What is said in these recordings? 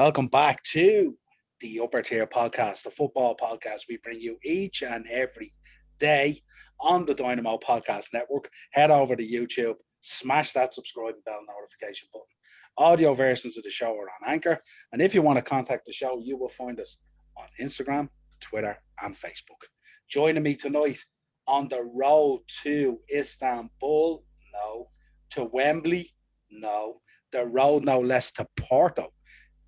Welcome back to the Upper Tier Podcast, the football podcast we bring you each and every day on the Dynamo Podcast Network. Head over to YouTube, smash that subscribe and bell notification button. Audio versions of the show are on Anchor, and if you want to contact the show, you will find us on Instagram, Twitter, and Facebook. Joining me tonight on the road to Istanbul, no. To Wembley, no. The road no less to Porto,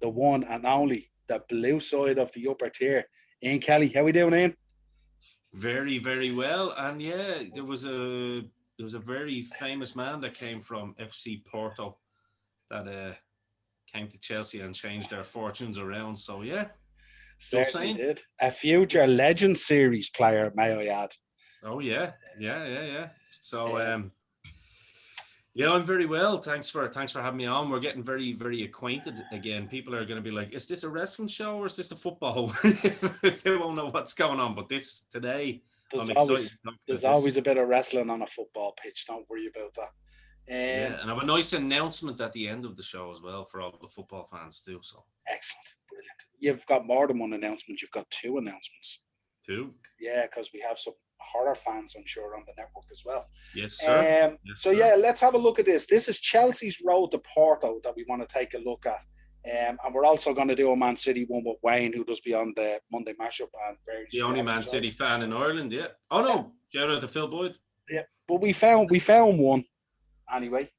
the one and only, the blue side of the upper tier. Ian Kelly, how we doing, Ian? Very, very well. And yeah, there was a very famous man that came from FC Porto that came to Chelsea and changed their fortunes around. So yeah, Certainly did. A future Legend Series player, may I add. Oh yeah. So yeah, I'm very well. Thanks for having me on. We're getting very, very acquainted again. People are going to be like, "Is this a wrestling show or is this a football?" They won't know what's going on. But this today, there's always a bit of wrestling on a football pitch. Don't worry about that. Yeah, and I have a nice announcement at the end of the show as well for all the football fans too. So excellent, brilliant. You've got more than one announcement. You've got two announcements. Two? Yeah, because we have some horror fans, I'm sure, on the network as well. Yes, sir. Yeah, let's have a look at this. This is Chelsea's road to Porto that we want to take a look at. And we're also going to do a Man City one with Wayne, who does be on the Monday mashup. And the only Man City fan in Ireland, yeah. Oh, no. Shout out to Phil Boyd. Yeah, but we found one anyway.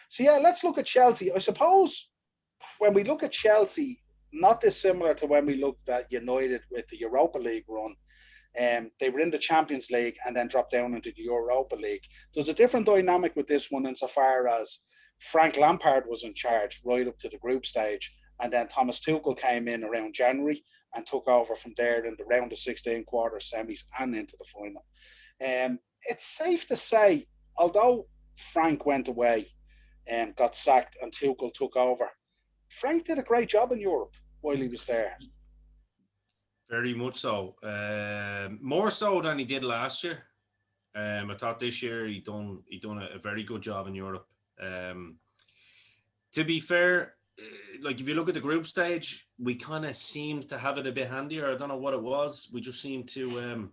So, yeah, let's look at Chelsea. I suppose when we look at Chelsea, not dissimilar to when we looked at United with the Europa League run. They were in the Champions League and then dropped down into the Europa League. There's a different dynamic with this one insofar as Frank Lampard was in charge right up to the group stage, and then Thomas Tuchel came in around January and took over from there in the round of 16 quarters, semis, and into the final. It's safe to say, although Frank went away and got sacked and Tuchel took over, Frank did a great job in Europe while he was there. Very much so. More so than he did last year. I thought this year he done a very good job in Europe. To be fair, like if you look at the group stage, we kind of seemed to have it a bit handier. I don't know what it was. We just seemed to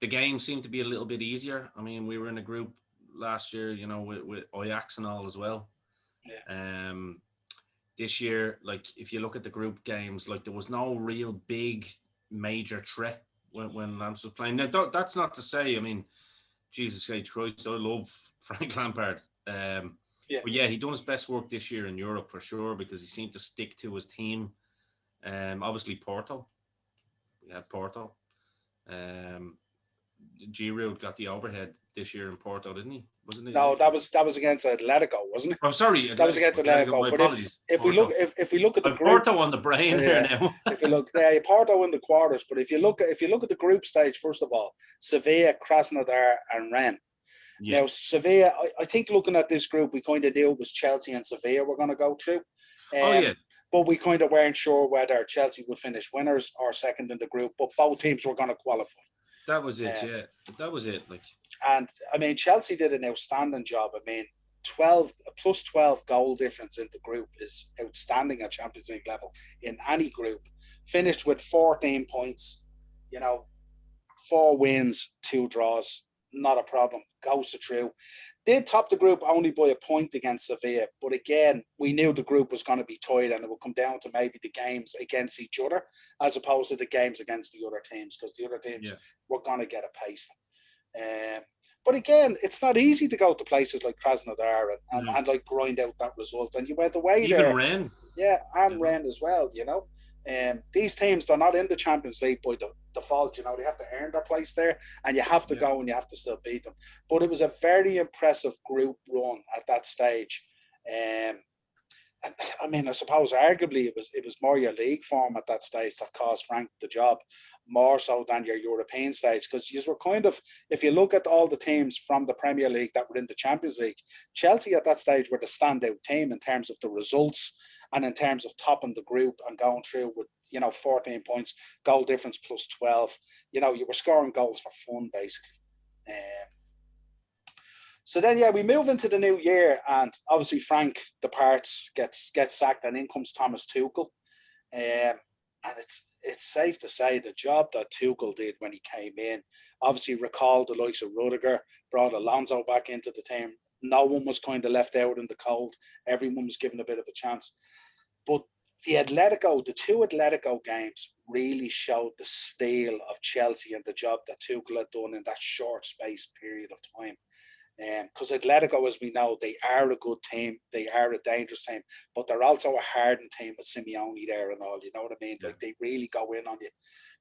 the game seemed to be a little bit easier. I mean, we were in a group last year, you know, with Ajax and all as well. Yeah. This year, like if you look at the group games, like there was no real big major threat when Lamps was playing. Now that's not to say, I mean, Jesus Christ, I love Frank Lampard. But yeah, he done his best work this year in Europe for sure because he seemed to stick to his team. Obviously Porto, we had Porto. Giroud got the overhead this year in Porto, didn't he? Wasn't he? No, that was against Atletico, wasn't it? Oh, sorry, that was against Atletico. But if we look at the group, Porto on the brain here now. If you look, Porto in the quarters. But if you look at the group stage, first of all, Sevilla, Krasnodar, and Rennes. Yeah. Now Sevilla, I think looking at this group, we kind of knew it was Chelsea and Sevilla were going to go through. But we kind of weren't sure whether Chelsea would finish winners or second in the group. But both teams were going to qualify. That was it, yeah. That was it. Like, and I mean, Chelsea did an outstanding job. I mean, 12 goal difference in the group is outstanding at Champions League level in any group. Finished with 14 points, 4 wins, 2 draws, not a problem. Goes through. Did top the group only by a point against Sevilla, but again, we knew the group was going to be tight and it would come down to maybe the games against each other as opposed to the games against the other teams because the other teams were going to get a pace. But again, it's not easy to go to places like Krasnodar and like grind out that result. And you went away even there. Rennes. Yeah, and Rennes as well, These teams, they're not in the Champions League by default, they have to earn their place there and you have to go and you have to still beat them. But it was a very impressive group run at that stage. And I mean, I suppose arguably it was more your league form at that stage that cost Frank the job, more so than your European stage. Because you were kind of, if you look at all the teams from the Premier League that were in the Champions League, Chelsea at that stage were the standout team in terms of the results and in terms of topping the group and going through with 14 points, goal difference plus 12. You were scoring goals for fun, basically. So then, yeah, we move into the new year, and obviously Frank departs, gets sacked, and in comes Thomas Tuchel. And it's safe to say the job that Tuchel did when he came in, obviously recalled the likes of Rudiger, brought Alonso back into the team. No one was kind of left out in the cold. Everyone was given a bit of a chance. But the two Atletico games really showed the steel of Chelsea and the job that Tuchel had done in that short space period of time. Because Atletico, as we know, they are a good team. They are a dangerous team, but they're also a hardened team with Simeone there and all. You know what I mean? Yeah. Like, they really go in on you.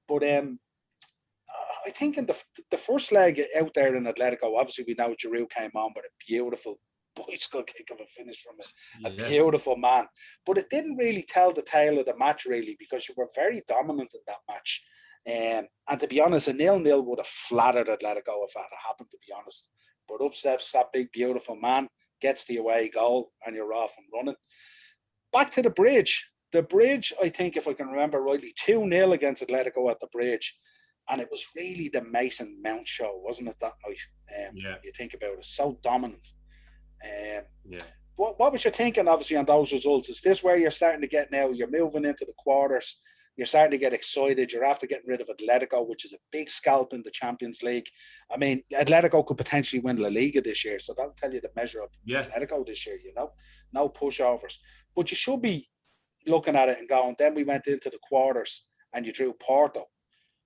But I think in the first leg out there in Atletico, obviously we know Giroud came on with a beautiful bicycle kick of a finish from a beautiful man. But it didn't really tell the tale of the match, really, because you were very dominant in that match. And to be honest, a 0-0 would have flattered Atletico if that had happened, to be honest. But up steps that big, beautiful man, gets the away goal, and you're off and running. Back to the bridge. The bridge, I think, if I can remember rightly, 2-0 against Atletico at the bridge. And it was really the Mason Mount show, wasn't it, that night? You think about it, so dominant. What was you thinking, obviously, on those results? Is this where you're starting to get now? You're moving into the quarters. You're starting to get excited. You're after getting rid of Atletico, which is a big scalp in the Champions League. I mean, Atletico could potentially win La Liga this year, so that'll tell you the measure of Atletico this year, you know? No pushovers. But you should be looking at it and going, then we went into the quarters and you drew Porto.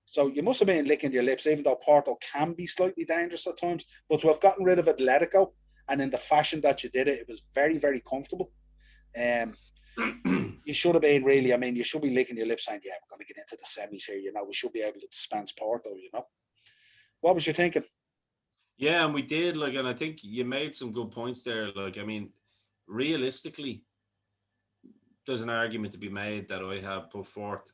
So you must have been licking your lips, even though Porto can be slightly dangerous at times. But to have gotten rid of Atletico, and in the fashion that you did it, it was very, very comfortable. You should have been really, I mean, you should be licking your lips saying, yeah, we're going to get into the semis here, you know, we should be able to dispense Porto, you know. What was you thinking? Yeah, and we did, like, and I think you made some good points there. Like, I mean, realistically, there's an argument to be made that I have put forth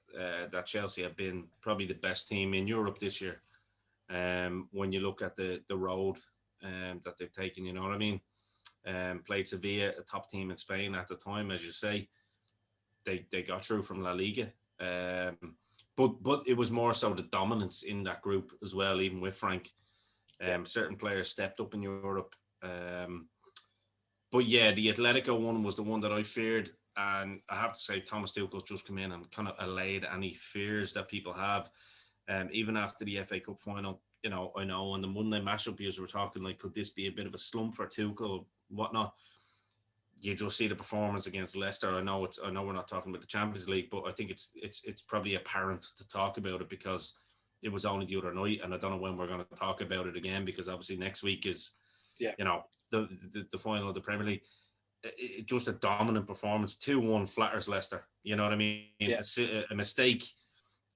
that Chelsea have been probably the best team in Europe this year. When you look at the road that they've taken, you know what I mean? Played Sevilla, a top team in Spain at the time, as you say. They got through from La Liga. But it was more so the dominance in that group as well, even with Frank. Certain players stepped up in Europe. But yeah, the Atletico one was the one that I feared. And I have to say, Thomas Tuchel's just come in and kind of allayed any fears that people have. Even after the FA Cup final, you know, I know on the Monday matchup, you were talking like, could this be a bit of a slump for Tuchel, whatnot? You just see the performance against Leicester. I know we're not talking about the Champions League, but I think it's probably apparent to talk about it because it was only the other night, and I don't know when we're going to talk about it again because obviously next week is, you know, the final of the Premier League. Just a dominant performance. 2-1 flatters Leicester. You know what I mean? A mistake,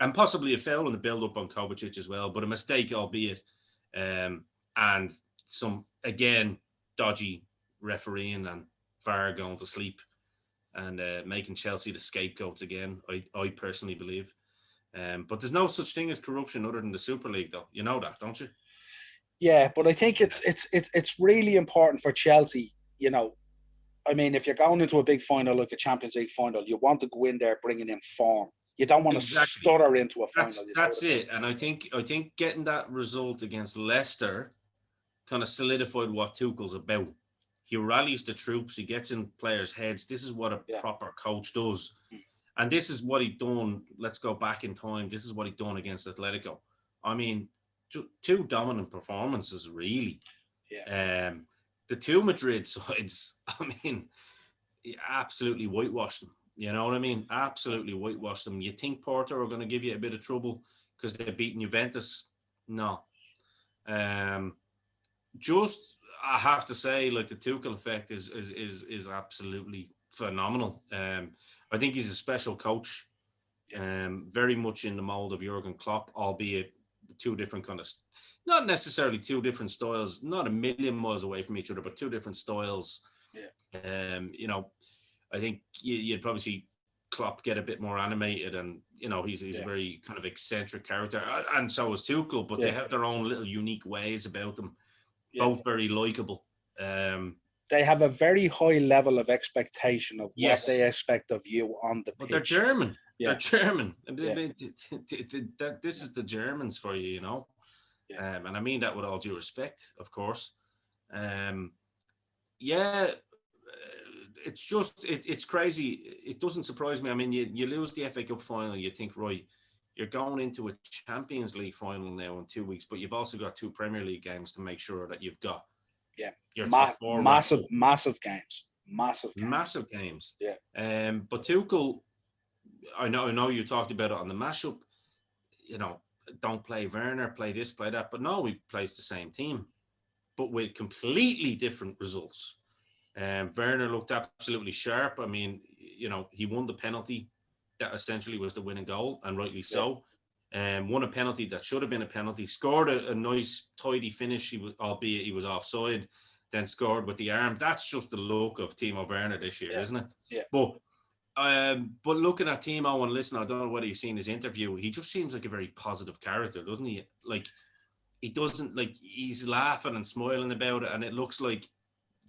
and possibly a foul in the build-up on Kovacic as well, but a mistake, albeit, and some again dodgy refereeing and VAR going to sleep and making Chelsea the scapegoats again. I personally believe, but there's no such thing as corruption other than the Super League, though. You know that, don't you? Yeah, but I think it's really important for Chelsea. You know, I mean, if you're going into a big final like a Champions League final, you want to go in there bringing in form. You don't want to stutter into a final. That's it. And I think getting that result against Leicester kind of solidified what Tuchel's about. He rallies the troops. He gets in players' heads. This is what a proper coach does. And this is what he done. Let's go back in time. This is what he done against Atletico. I mean, two dominant performances, really. The two Madrid sides, I mean, absolutely whitewashed them. You know what I mean? Absolutely whitewashed them. You think Porto are going to give you a bit of trouble because they're beating Juventus? No. Just, I have to say, like, the Tuchel effect is absolutely phenomenal. I think he's a special coach. Very much in the mold of Jurgen Klopp, albeit two different kind of, not necessarily two different styles, not a million miles away from each other, but two different styles. You know, I think you'd probably see Klopp get a bit more animated, and you know he's a very kind of eccentric character, and so is Tuchel. But they have their own little unique ways about them. Both very likable. They have a very high level of expectation of what they expect of you on the pitch. But they're German. They're German. This is the Germans for you, you know. And I mean that with all due respect, of course. Yeah, it's crazy. It doesn't surprise me. I mean, you lose the FA Cup final, you think, right, you're going into a Champions League final now in 2 weeks, but you've also got 2 Premier League games to make sure that you've got your top four massive games. Massive games. Yeah. But Tuchel, I know you talked about it on the mashup. Don't play Werner, play this, play that. But no, he plays the same team, but with completely different results. Werner looked absolutely sharp. I mean, he won the penalty that essentially was the winning goal, and rightly so. Won a penalty that should have been a penalty. Scored a nice, tidy finish, albeit he was offside. Then scored with the arm. That's just the look of Timo Werner this year, isn't it? Yeah. But looking at Timo and listen, I don't know whether you've seen his interview. He just seems like a very positive character, doesn't he? Like, he doesn't, like, he's laughing and smiling about it, and it looks like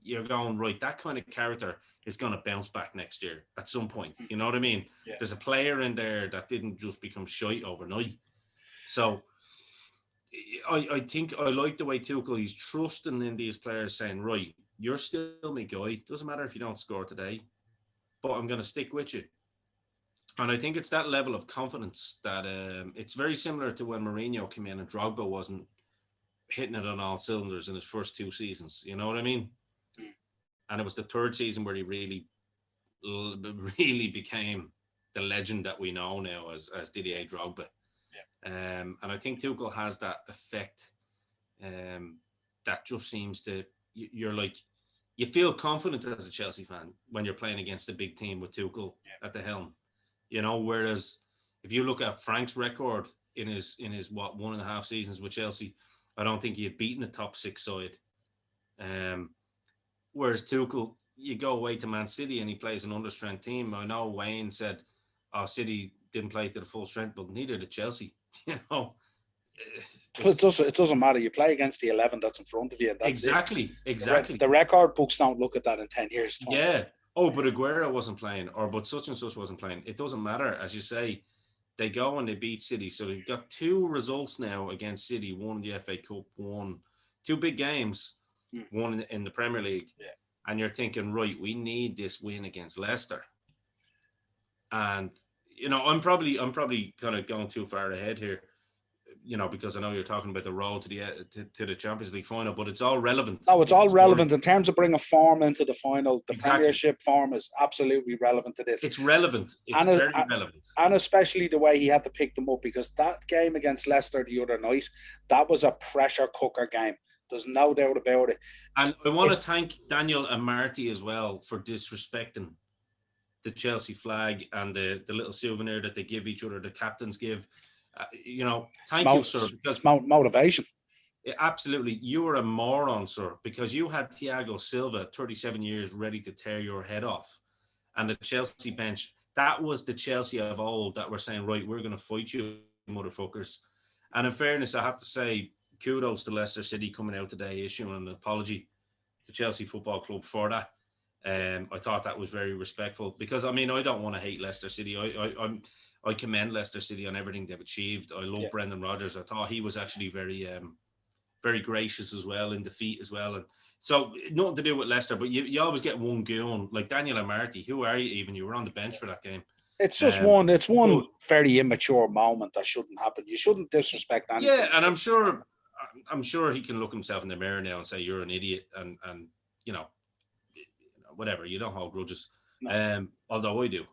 you're going, right, that kind of character is going to bounce back next year at some point. You know what I mean? Yeah. There's a player in there that didn't just become shite overnight. So I think I like the way Tuchel, he's trusting in these players, saying, right, you're still my guy. Doesn't matter if you don't score today, but I'm going to stick with you. And I think it's that level of confidence that it's very similar to when Mourinho came in and Drogba wasn't hitting it on all cylinders in his first 2 seasons. You know what I mean? And it was the 3rd season where he really became the legend that we know now as Didier Drogba. Yeah. And I think Tuchel has that effect that just seems to, you're like, you feel confident as a Chelsea fan when you're playing against a big team with Tuchel at the helm. Whereas if you look at Frank's record in his 1.5 seasons with Chelsea, I don't think he had beaten a top 6 side. Whereas Tuchel, you go away to Man City and he plays an understrength team. I know Wayne said, City didn't play to the full strength, but neither did Chelsea. It doesn't matter. You play against the 11 that's in front of you. And that's exactly. The record books don't look at that in 10 years' time. Yeah. Oh, but Aguero wasn't playing, but such and such wasn't playing. It doesn't matter. As you say, they go and they beat City. So they've got 2 results now against City, one in the FA Cup, 2 big games, one in the Premier League. Yeah. And you're thinking, right, we need this win against Leicester. And, I'm probably kind of going too far ahead here, because I know you're talking about the road to the Champions League final, but it's all relevant. No, it's all relevant in terms of bringing form into the final. The Premiership form is absolutely relevant to this. It's relevant. It's very relevant. And especially the way he had to pick them up, because that game against Leicester the other night, that was a pressure cooker game. There's no doubt about it. And I want to thank Daniel and Marty as well for disrespecting the Chelsea flag and the little souvenir that they give each other, the captains give. Thank you, sir. Because motivation. Absolutely. You were a moron, sir, because you had Thiago Silva, 37 years, ready to tear your head off. And the Chelsea bench, that was the Chelsea of old that were saying, right, we're going to fight you, motherfuckers. And in fairness, I have to say, kudos to Leicester City coming out today, issuing an apology to Chelsea Football Club for that. I thought that was very respectful because, I mean, I don't want to hate Leicester City. I commend Leicester City on everything they've achieved. I love Brendan Rodgers. I thought he was actually very, very gracious as well in defeat as well. And so nothing to do with Leicester, but you always get one goon like Daniel and Marty. Who are you even? You were on the bench for that game. It's just one very immature moment that shouldn't happen. You shouldn't disrespect anything. Yeah, and I'm sure he can look himself in the mirror now and say you're an idiot and whatever. You don't hold grudges. No. Although I do.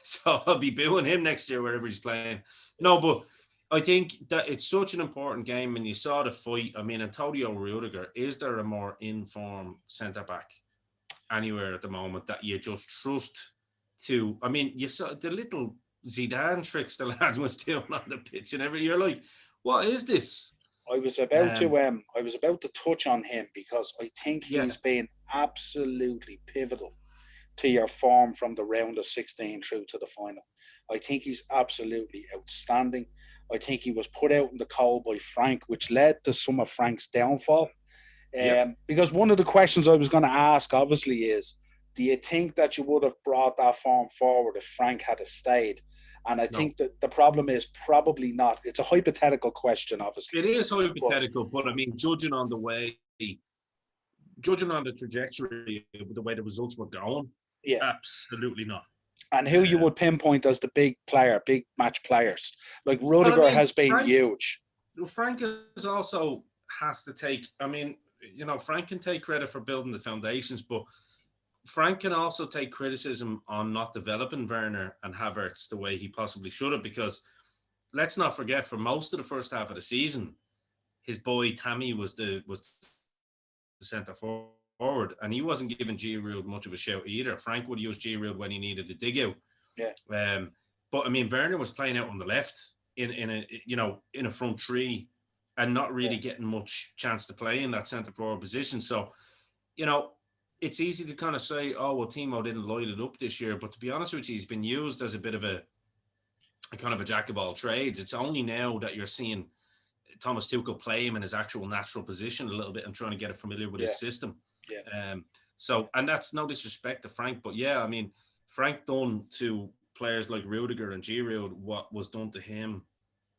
So I'll be booing him next year wherever he's playing. No, but I think that it's such an important game, and you saw the fight. I mean, Antonio Rudiger, is there a more in-form centre-back anywhere at the moment that you just trust to? I mean, you saw the little Zidane tricks the lad was doing on the pitch, and you're like, what is this? I was about to touch on him because I think he's been absolutely pivotal to your form from the round of 16 through to the final. I think he's absolutely outstanding. I think he was put out in the cold by Frank, which led to some of Frank's downfall. Because one of the questions I was going to ask, obviously, is, do you think that you would have brought that form forward if Frank had stayed? And I think that the problem is probably not. It's a hypothetical question, obviously. It is hypothetical, but I mean, judging on the way judging on the trajectory of the way the results were going, Yeah. absolutely not. And who you would pinpoint as the big match players? Like Rudiger Well, I mean, has been huge. Frank is also has to take, I mean, you know, Frank can take credit for building the foundations, but Frank can also take criticism on not developing Werner and Havertz the way he possibly should have, because let's not forget, for most of the first half of the season, his boy Tammy was the centre forward, and he wasn't giving Giroud much of a shout either. Frank would use Giroud when he needed to dig out. Yeah. But I mean, Werner was playing out on the left in a front three, and not really getting much chance to play in that centre forward position. So, you know, it's easy to kind of say, oh well, Timo didn't light it up this year. But to be honest with you, he's been used as a bit of a kind of a jack of all trades. It's only now that you're seeing Thomas Tuchel play him in his actual natural position a little bit and trying to get it familiar with his system. Yeah. So, and that's no disrespect to Frank, but yeah, I mean, Frank done to players like Rudiger and Giroud what was done to him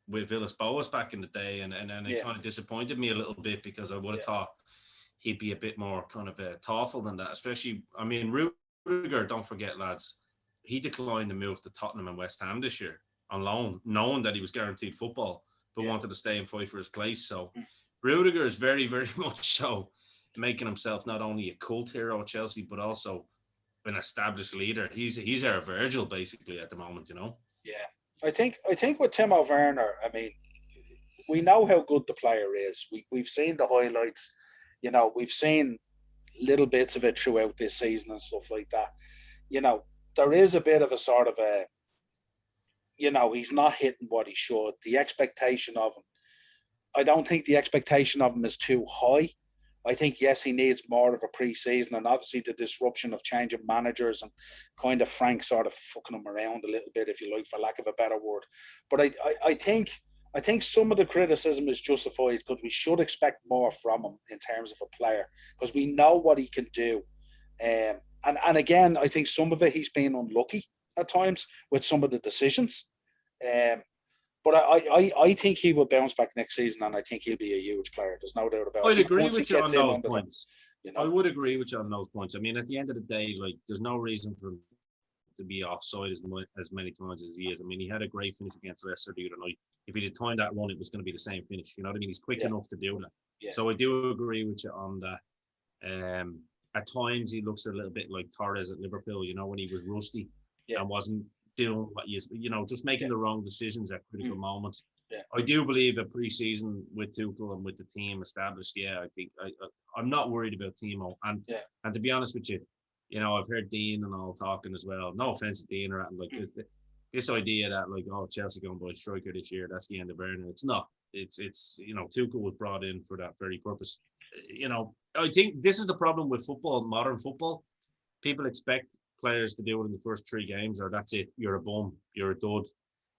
with Villas-Boas back in the day, and it kind of disappointed me a little bit, because I would have thought he'd be a bit more kind of thoughtful than that. Especially, I mean, Rudiger, don't forget, lads, he declined the move to Tottenham and West Ham this year on loan, knowing that he was guaranteed football, but wanted to stay and fight for his place. So Rudiger is very, very much so making himself not only a cult hero at Chelsea, but also an established leader. He's our Virgil basically at the moment, you know. Yeah, I think with Timo Werner, I mean, we know how good the player is. We've seen the highlights, you know, we've seen little bits of it throughout this season and stuff like that. You know, there is a bit of a sort of a, you know, he's not hitting what he should. The expectation of him, I don't think the expectation of him is too high. I think, yes, he needs more of a pre-season, and obviously the disruption of changing managers and kind of Frank sort of fucking him around a little bit, if you like, for lack of a better word. But I think some of the criticism is justified, because we should expect more from him in terms of a player, because we know what he can do. And again, I think some of it he's been unlucky at times with some of the decisions. But I think he will bounce back next season, and I think he'll be a huge player. There's no doubt about it. I'd agree with you on those points. You know? I would agree with you on those points. I mean, at the end of the day, like, there's no reason for him to be offside as many times as he is. I mean, he had a great finish against Leicester the other night. If he'd timed that run, it was going to be the same finish. You know what I mean? He's quick enough to do that. Yeah. So I do agree with you on that. At times, he looks a little bit like Torres at Liverpool, you know, when he was rusty and wasn't doing what he is, you know, just making the wrong decisions at critical moments. Yeah. I do believe a pre-season with Tuchel and with the team established. Yeah, I think I'm not worried about Timo. And to be honest with you, you know, I've heard Dean and all talking as well. No offense to Dean or like this idea that like, oh, Chelsea going by a striker this year, that's the end of Werner. It's not. It's you know, Tuchel was brought in for that very purpose. You know, I think this is the problem with football, modern football. People expect players to do it in the first 3 games, or that's it. You're a bum. You're a dud.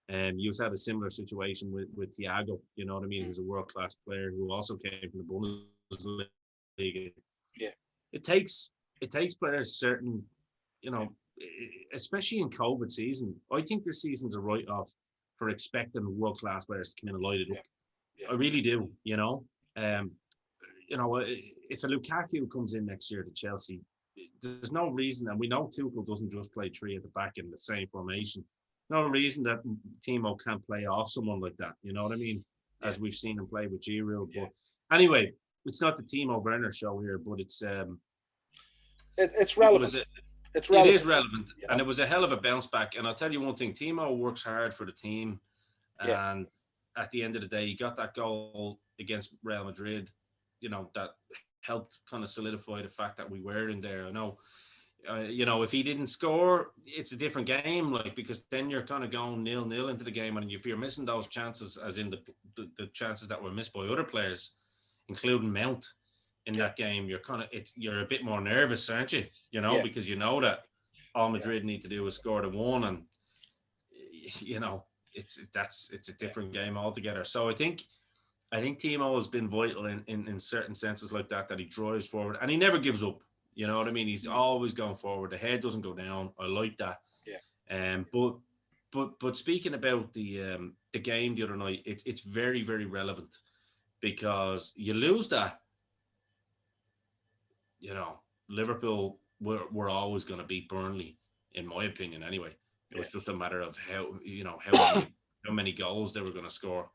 And you've had a similar situation with Thiago. You know what I mean? He's a world-class player who also came from the Bundesliga. Yeah. It takes players certain, you know, especially in COVID season. I think this season's a write-off for expecting world-class players to come in and light it up. Yeah. I really do. You know, you know, if a Lukaku comes in next year to Chelsea, there's no reason, and we know Tuchel doesn't just play 3 at the back in the same formation. No reason that Timo can't play off someone like that. You know what I mean? As we've seen him play with Giroud. But anyway, it's not the Timo Werner show here, but it's relevant. It is relevant, you know? And it was a hell of a bounce back. And I'll tell you one thing: Timo works hard for the team, and at the end of the day, he got that goal against Real Madrid. You know, that helped kind of solidify the fact that we were in there. I know. You know, if he didn't score, it's a different game, like, because then you're kind of going 0-0 into the game, and if you're missing those chances, as in the chances that were missed by other players, including Mount, in that game, you're a bit more nervous, aren't you? You know, because you know that all Madrid need to do is score the 1, and you know it's a different game altogether. So I think Timo has been vital in certain senses like that he drives forward and he never gives up. You know what I mean? He's always going forward. The head doesn't go down. I like that. Yeah. But speaking about the game the other night, it's very, very relevant, because you lose that, you know, Liverpool were always going to beat Burnley, in my opinion. Anyway, it Yeah, was just a matter of how many goals they were going to score.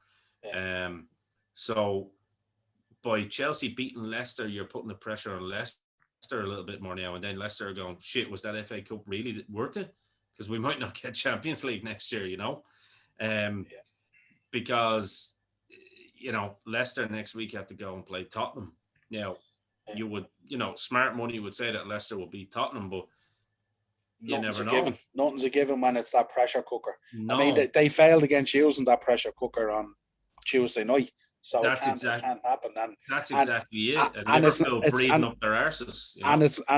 yeah, Um, so by Chelsea beating Leicester, you're putting the pressure on Leicester a little bit more now, and then Leicester are going, shit, was that FA Cup really worth it? Because we might not get Champions League next year, um, yeah, because Leicester next week have to go and play Tottenham. Now, yeah. smart money would say that Leicester will beat Tottenham, but you Nothing's never a given. know. Nothing's a given when it's that pressure cooker. I mean, No, they failed against using that pressure cooker on Tuesday night, so that's it exact. can't happen. That's And exactly it. And and Liverpool breathing up their arses.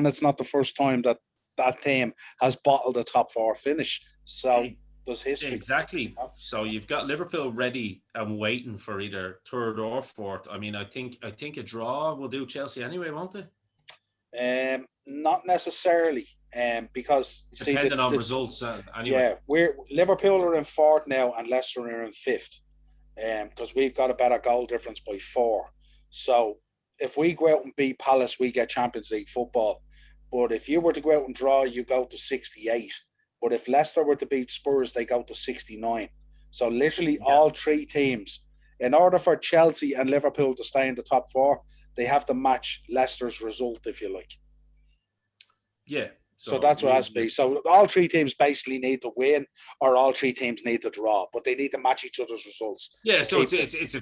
it's not the first time that that team has bottled a top four finish. So E- there's history. Exactly. So you've got Liverpool ready and waiting for either third or fourth. I mean, I think a draw will do Chelsea anyway, won't it? Not necessarily. Because see Depending on results, anyway. yeah, we're Liverpool are in fourth now and Leicester are in fifth. Because we've got a better goal difference by 4. So if we go out and beat Palace, we get Champions League football. But if you were to go out and draw, you go to 68. But if Leicester were to beat Spurs, they go to 69. So literally Yeah. all 3 teams, in order for Chelsea and Liverpool to stay in the top 4, they have to match Leicester's result, if you like. Yeah. So So that's what it has to be. So all 3 teams basically need to win, or all 3 teams need to draw, but they need to match each other's results. yeah, To so keep it's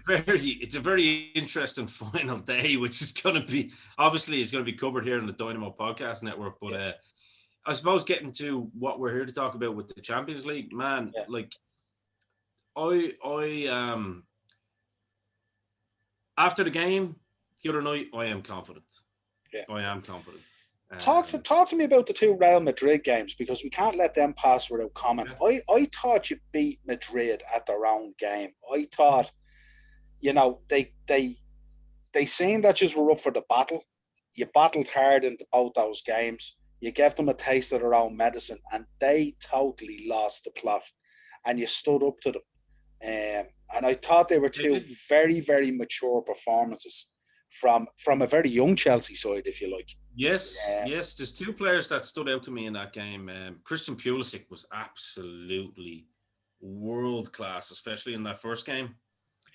a very interesting final day, which is going to be obviously it's going to be covered here on the Dynamo Podcast Network. But yeah, I suppose getting to what we're here to talk about with the Champions League, man, yeah, like I after the game the other night, I am confident. yeah. I am confident. Talk to me about the 2 Real Madrid games, because we can't let them pass without comment. Yeah, I thought you beat Madrid at their own game. I thought, they seen that you were up for the battle. You battled hard in both those games. You gave them a taste of their own medicine, and they totally lost the plot. And you stood up to them. And I thought they were they 2 did. very, very mature performances from a very young Chelsea side, if you like. Yes, Um, yes. There's 2 players that stood out to me in that game. Christian Pulisic was absolutely world class, especially in that first game.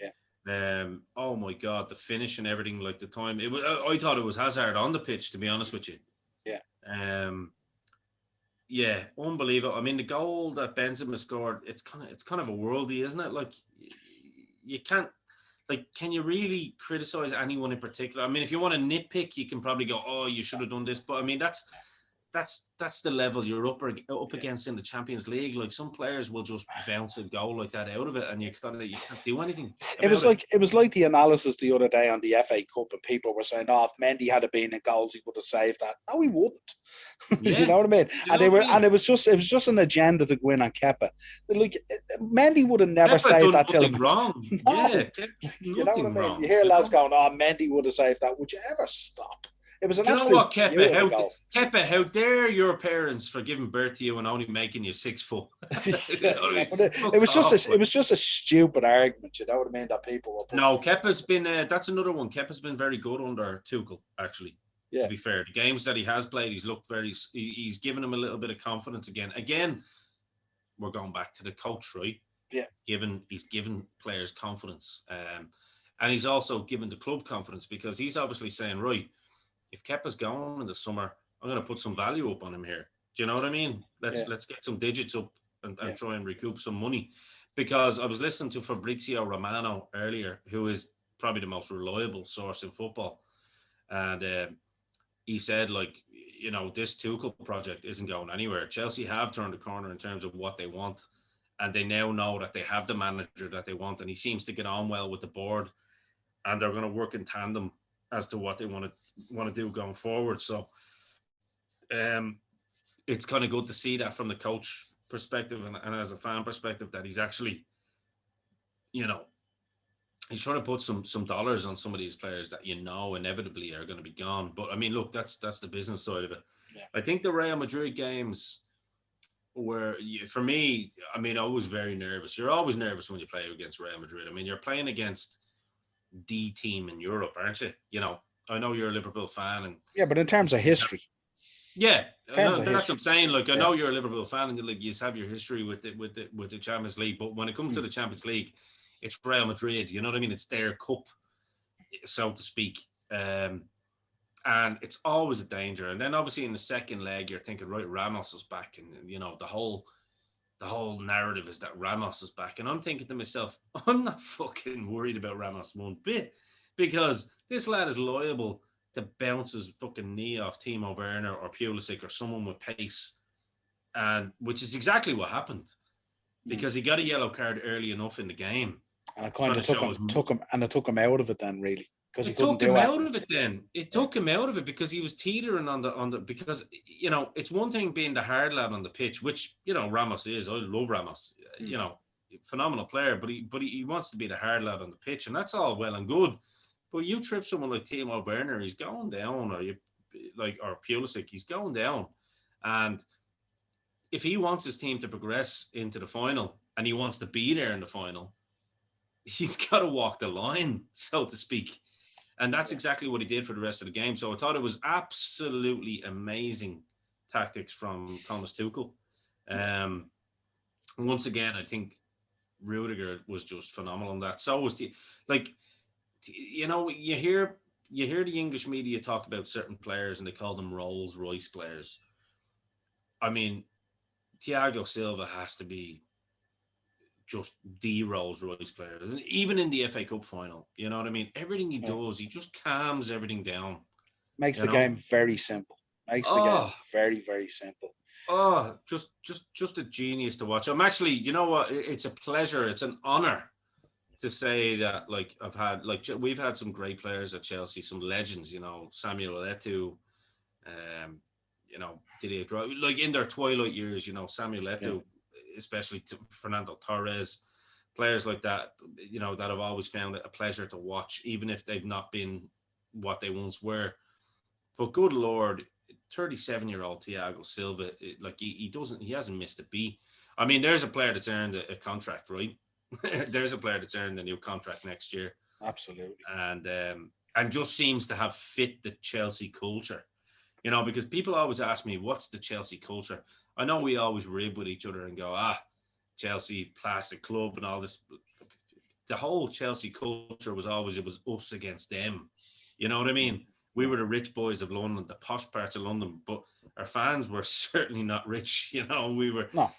yeah, Oh my God, the finish and everything, like the time. It was. I thought it was Hazard on the pitch, to be honest with you. yeah. Um, yeah, unbelievable. I mean, the goal that Benzema scored, it's kind of a worldie, isn't it? Like, you can't. Like, can you really criticize anyone in particular? I mean, if you want to nitpick, you can probably go, "Oh, you should have done this." But I mean, that's the level you're up Yeah. against in the Champions League. Like, some players will just bounce a goal like that out of it, and you can't do anything about it. It was like the analysis the other day on the FA Cup, and people were saying, "Oh, if Mendy had been in goals, he would have saved that." No, he wouldn't. You Yeah, know what I mean? you know what I And mean. it was just an agenda to go in on Kepa. Like, Mendy would have never Kepa saved done that nothing Tillemans. wrong. Yeah, No, Kepa did you know what I nothing mean. You wrong. hear You lads know. going, "Oh, Mendy would have saved that." Would you ever stop? It was an Do you know absolute what, Kepa? beauty of a goal. How dare your parents for giving birth to you and only making you 6 foot? You Yeah, know what I yeah, mean? but Fuck off, it like. was just a stupid argument. You know what I mean? That people were putting. No, Kepa's been. That's another one. Kepa's been very good under Tuchel, actually. To Yeah, be fair, the games that he has played, he's looked very. He's given him a little bit of confidence again. Again, we're going back to the coach, right? yeah, He's given players confidence, and he's also given the club confidence, because he's obviously saying, right, if Kepa's going in the summer, I'm going to put some value up on him here. Do you know what I mean? yeah, Let's get some digits up and yeah, try and recoup some money. Because I was listening to Fabrizio Romano earlier, who is probably the most reliable source in football, and he said, like, this Tuchel project isn't going anywhere. Chelsea have turned the corner in terms of what they want, and they now know that they have the manager that they want, and he seems to get on well with the board, and they're going to work in tandem as to what they want to do going forward. So, um, it's kind of good to see that from the coach perspective, and as a fan perspective, that he's actually, you know, he's trying to put some dollars on some of these players that inevitably are going to be gone. But I mean, look, that's the business side of it. yeah, I think the Real Madrid games were, for me, I mean, I was very nervous. You're always nervous when you play against Real Madrid. I mean, you're playing against the team in Europe, aren't you? You know, I know you're a Liverpool fan, and Yeah, but in terms of history, yeah, I know, terms of that's what I'm history, saying. Like, I yeah, know you're a Liverpool fan, and like you have your history with the Champions League. But when it comes to mm. the Champions League, it's Real Madrid. You know what I mean? It's their cup, so to speak. Um, and it's always a danger. And then obviously in the second leg, you're thinking, right, Ramos is back, and you know the whole narrative is that Ramos is back. And I'm thinking to myself, I'm not fucking worried about Ramos one bit, because this lad is liable to bounce his fucking knee off Timo Werner or Pulisic or someone with pace, and which is exactly what happened, Mm. because he got a yellow card early enough in the game, And it kind trying of to show his took him out of it then, really, because he It couldn't took do him it. out of it then. It Yeah, took him out of it because he was teetering on the because you know, it's one thing being the hard lad on the pitch, which you know Ramos is. I love Ramos, mm. you know, phenomenal player, but he wants to be the hard lad on the pitch, and that's all well and good. But you trip someone like Timo Werner, he's going down, or you like or Pulisic, he's going down, and if he wants his team to progress into the final and he wants to be there in the final, he's got to walk the line, so to speak. And that's Yeah. exactly what he did for the rest of the game. So I thought it was absolutely amazing tactics from Thomas Tuchel. Yeah. Um, once again, I think Rudiger was just phenomenal in that. So was the like, you know, you hear the English media talk about certain players and they call them Rolls Royce players. I mean, Thiago Silva has to be just the Rolls Royce player. And even in the FA Cup final, you know what I mean? Everything he Yeah. does, he just calms everything down, Makes you the know? game very simple. Makes the game Oh, very, very simple. just a genius to watch. I'm actually, you know what? It's a pleasure. It's an honor to say that, like, we've had some great players at Chelsea, some legends, you know, Samuel Eto'o, um, you know, Didier Drogba, like in their twilight years, you know, Samuel Yeah. Eto'o, especially to Fernando Torres, players like that, you know, that I've always found it a pleasure to watch, even if they've not been what they once were. But good Lord, 37-year-old Thiago Silva, like he hasn't missed a beat. I mean, there's a player that's earned a contract, right? There's a player that's earned a new contract next year, Absolutely. and just seems to have fit the Chelsea culture. You know, because people always ask me, what's the Chelsea culture? I know we always rib with each other and go, Chelsea plastic club and all this. The whole Chelsea culture was always, it was us against them. You know what I mean? We Yeah. were the rich boys of London, the posh parts of London, but our fans were certainly not rich. You know, No.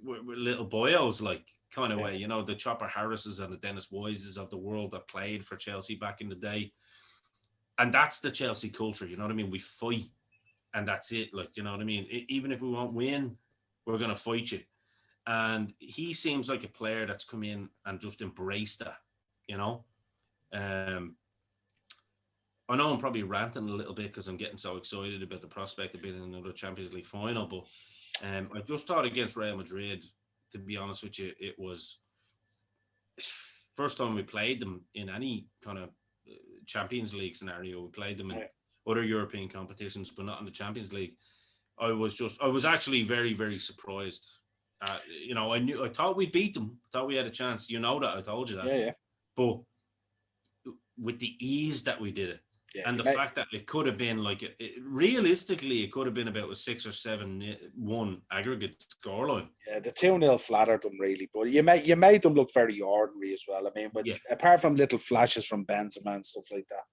we're little boyos, like, kind of Yeah. way. You know, the Chopper Harrises and the Dennis Wises of the world that played for Chelsea back in the day. And that's the Chelsea culture. You know what I mean? We fight, and that's it. Like, you know what I mean? Even if we won't win, we're going to fight you. And he seems like a player that's come in and just embraced that, you know? Um, I know I'm probably ranting a little bit because I'm getting so excited about the prospect of being in another Champions League final, but I just thought against Real Madrid, to be honest with you, it was first time we played them in any kind of Champions League scenario. We played them in Yeah. other European competitions, but not in the Champions League. I was actually very, very surprised. You know, I thought we beat them, thought we had a chance. You know that, I told you that. Yeah. Yeah. But with the ease that we did it, Yeah. and the fact that it could have been like, realistically, it could have been about a 6 or 7-1 aggregate scoreline. Yeah, the 2-0 flattered them really, but you made them look very ordinary as well. I mean, Yeah. apart from little flashes from Benzema and stuff like that,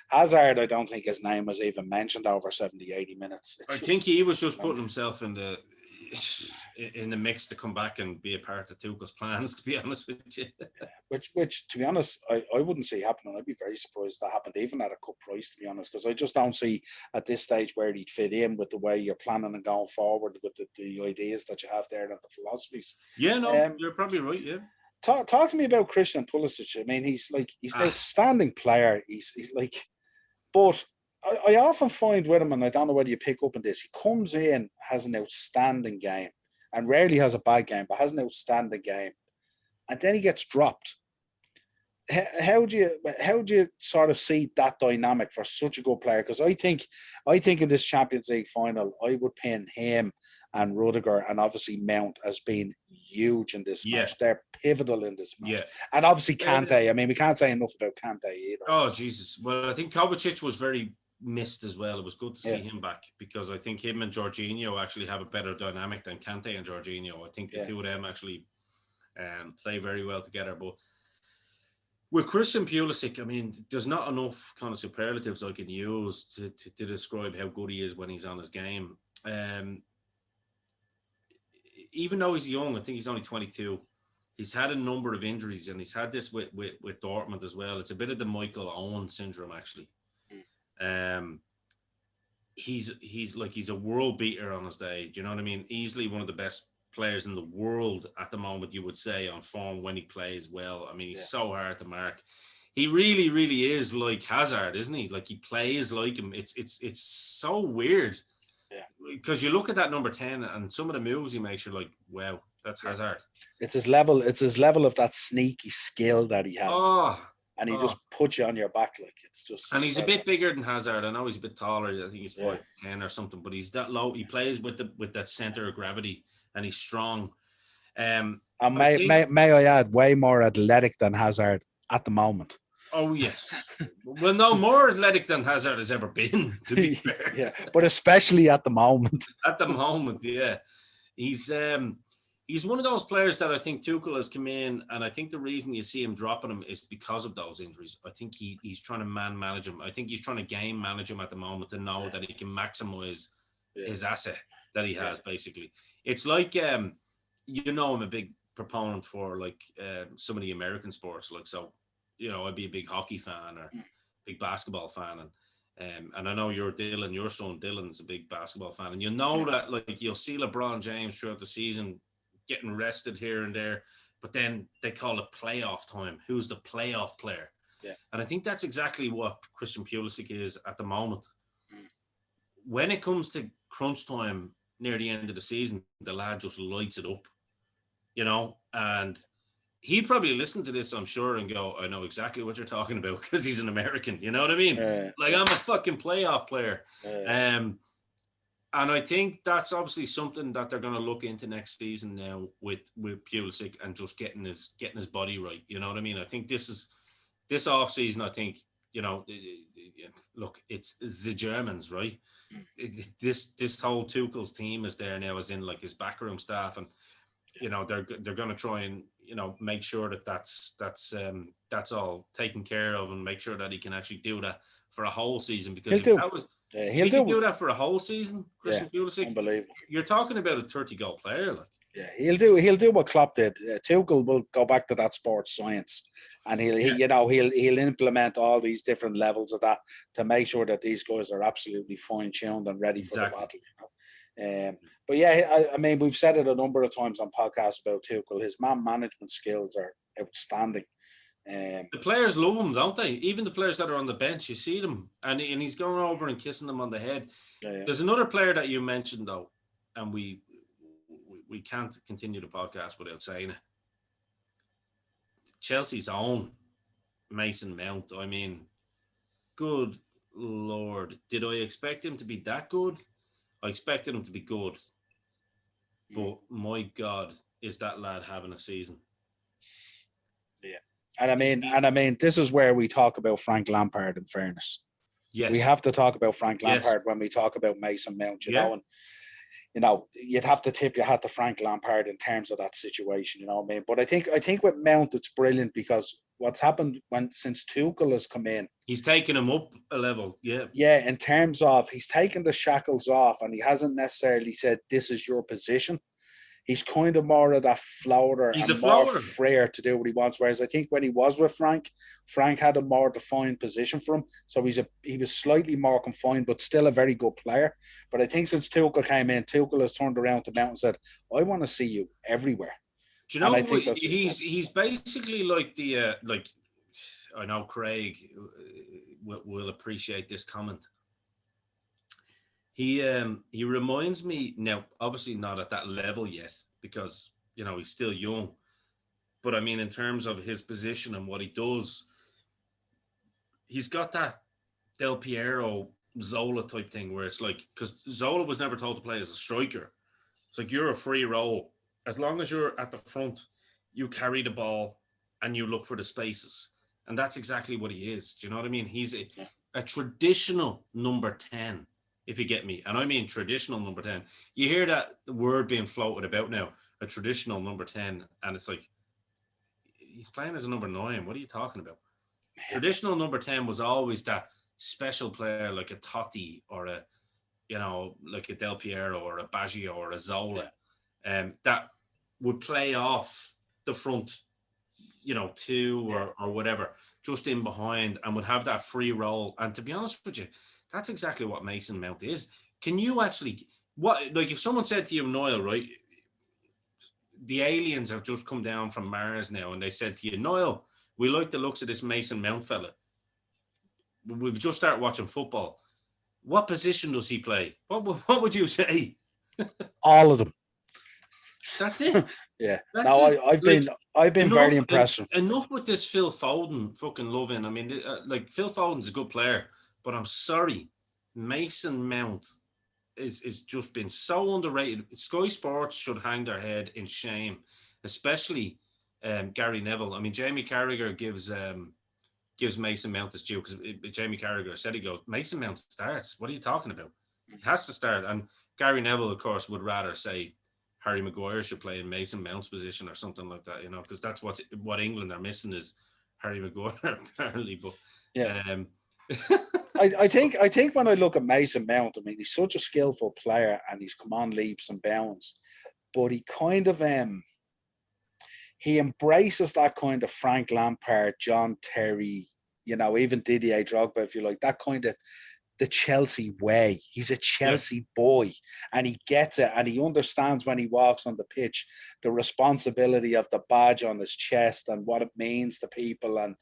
Hazard, I don't think his name was even mentioned over 70, 80 minutes. I think he was just putting himself in the mix to come back and be a part of Tuchel's plans, to be honest with you. Which to be honest, I wouldn't see happening. I'd be very surprised if that happened, even at a cup price, to be honest, because I just don't see at this stage where he'd fit in with the way you're planning and going forward with the ideas that you have there and the philosophies. Yeah, no, Um, you're probably right. Yeah. talk to me about Christian Pulisic. I mean, he's an outstanding player. He's like, but I often find with him, and I don't know whether you pick up on this, he comes in, has an outstanding game, and rarely has a bad game, but has an outstanding game, and then he gets dropped. How do you sort of see that dynamic for such a good player? Because I think in this Champions League final, I would pin him and Rudiger and obviously Mount as being huge in this Yeah, match. They're pivotal in this match. yeah. And obviously Kante. I mean, we can't say enough about Kante either. Oh, Jesus. Well, I think Kovacic was very missed as well. It was good to see him back because I think him and Jorginho actually have a better dynamic than Kante and Jorginho. I think the two of them actually play very well together. But with Christian Pulisic, I mean, there's not enough kind of superlatives I can use to describe how good he is when he's on his game. Even though he's young, I think he's only 22. He's had a number of injuries, and he's had this with Dortmund as well. It's a bit of the Michael Owen syndrome, actually. He's a world beater on his day. Do you know what I mean? Easily one of the best players in the world at the moment, you would say, on form when he plays well. I mean, he's so hard to mark. He really, really is like Hazard, isn't he? Like, he plays like him. It's so weird. Because you look at that number 10 and some of the moves he makes, you're like, wow, that's Hazard. It's his level of that sneaky skill that he has. And he just puts you on your back, like, it's just. And he's a bit bigger than Hazard. I know he's a bit taller. I think he's 5'10" or something, but he's that low. He plays with that center of gravity, and he's strong. And may I add, way more athletic than Hazard at the moment. Oh, yes. Well, no, more athletic than Hazard has ever been, to be fair. Yeah, but especially at the moment. At the moment, yeah. He's one of those players that I think Tuchel has come in, and I think the reason you see him dropping him is because of those injuries. I think he's trying to manage him. I think he's trying to game manage him at the moment to know that he can maximize his asset that he has, basically. It's like, I'm a big proponent for, like, some of the American sports, like, so, I'd be a big hockey fan or big basketball fan, and I know your son Dylan's a big basketball fan, and that, like, you'll see LeBron James throughout the season getting rested here and there, but then they call it playoff time. Who's the playoff player? Yeah. And I think that's exactly what Christian Pulisic is at the moment. When it comes to crunch time near the end of the season, the lad just lights it up, and he'd probably listen to this, I'm sure, and go, I know exactly what you're talking about, because he's an American, you know what I mean? Like, I'm a fucking playoff player. And I think that's obviously something that they're going to look into next season now with Pulisic, and just getting his body right. You know what I mean? I think this off season. I think look, it's the Germans, right? This whole Tuchel's team is there now, as in, like, his backroom staff, and they're going to try and make sure that that's all taken care of, and make sure that he can actually do that for a whole season, because he'll do that for a whole season. Christian Pulisic, unbelievable. You're talking about a 30-goal player, like. Yeah, he'll do what Klopp did. Tuchel will go back to that sports science, and he'll implement all these different levels of that to make sure that these guys are absolutely fine-tuned and ready for the battle. But yeah, I mean, we've said it a number of times on podcasts about Tuchel. His man management skills are outstanding. The players love him, don't they? Even the players that are on the bench, you see them, and he's going over and kissing them on the head. There's another player that you mentioned, though, and we can't continue the podcast without saying it. Chelsea's own Mason Mount. I mean, good Lord, did I expect him to be that good? I expected him to be good, but my God, is that lad having a season? Yeah. And I mean, this is where we talk about Frank Lampard, in fairness. Yes. We have to talk about Frank Lampard when we talk about Mason Mount, you know, and, you'd have to tip your hat to Frank Lampard in terms of that situation, you know what I mean? But I think with Mount, it's brilliant, because what's happened since Tuchel has come in, he's taken him up a level. Yeah, in terms of, he's taken the shackles off, and he hasn't necessarily said, this is your position. He's kind of more of that floater, more freer to do what he wants. Whereas I think when he was with Frank had a more defined position for him. So he was slightly more confined, but still a very good player. But I think since Tuchel came in, Tuchel has turned around to Mount and said, I want to see you everywhere. Do you know, he's basically like the, I know Craig will appreciate this comment. He reminds me, now obviously not at that level yet, because he's still young, but I mean, in terms of his position and what he does, he's got that Del Piero Zola type thing, where it's like, because Zola was never told to play as a striker, it's like, you're a free role, as long as you're at the front, you carry the ball and you look for the spaces. And that's exactly what he is. Do you know what I mean? He's a traditional number 10, if you get me. And I mean traditional number 10. You hear that word being floated about now, a traditional number 10, and it's like, he's playing as a number 9. What are you talking about? Traditional number 10 was always that special player like a Totti or a, like a Del Piero or a Baggio or a Zola, that would play off the front, two or whatever, just in behind, and would have that free role. And to be honest with you, that's exactly what Mason Mount is. Can you actually, like if someone said to you, Niall, right, the aliens have just come down from Mars now, and they said to you, Niall, we like the looks of this Mason Mount fella. We've just started watching football. What position does he play? What would you say? All of them. That's it. Yeah. That's no, it. I've been very impressed. Enough with this Phil Foden fucking loving. I mean, Phil Foden's a good player, but I'm sorry, Mason Mount is just been so underrated. Sky Sports should hang their head in shame, especially Gary Neville. I mean, Jamie Carragher gives Mason Mount his due, because Jamie Carragher said, he goes, Mason Mount starts. What are you talking about? He has to start. And Gary Neville, of course, would rather say Harry Maguire should play in Mason Mount's position or something like that, because that's what England are missing is Harry Maguire, apparently. But yeah. I think when I look at Mason Mount, I mean, he's such a skillful player and he's come on leaps and bounds, but he kind of he embraces that kind of Frank Lampard, John Terry, even Didier Drogba, if you like, that kind of the Chelsea way. He's a Chelsea boy, and he gets it, and he understands when he walks on the pitch the responsibility of the badge on his chest and what it means to people. And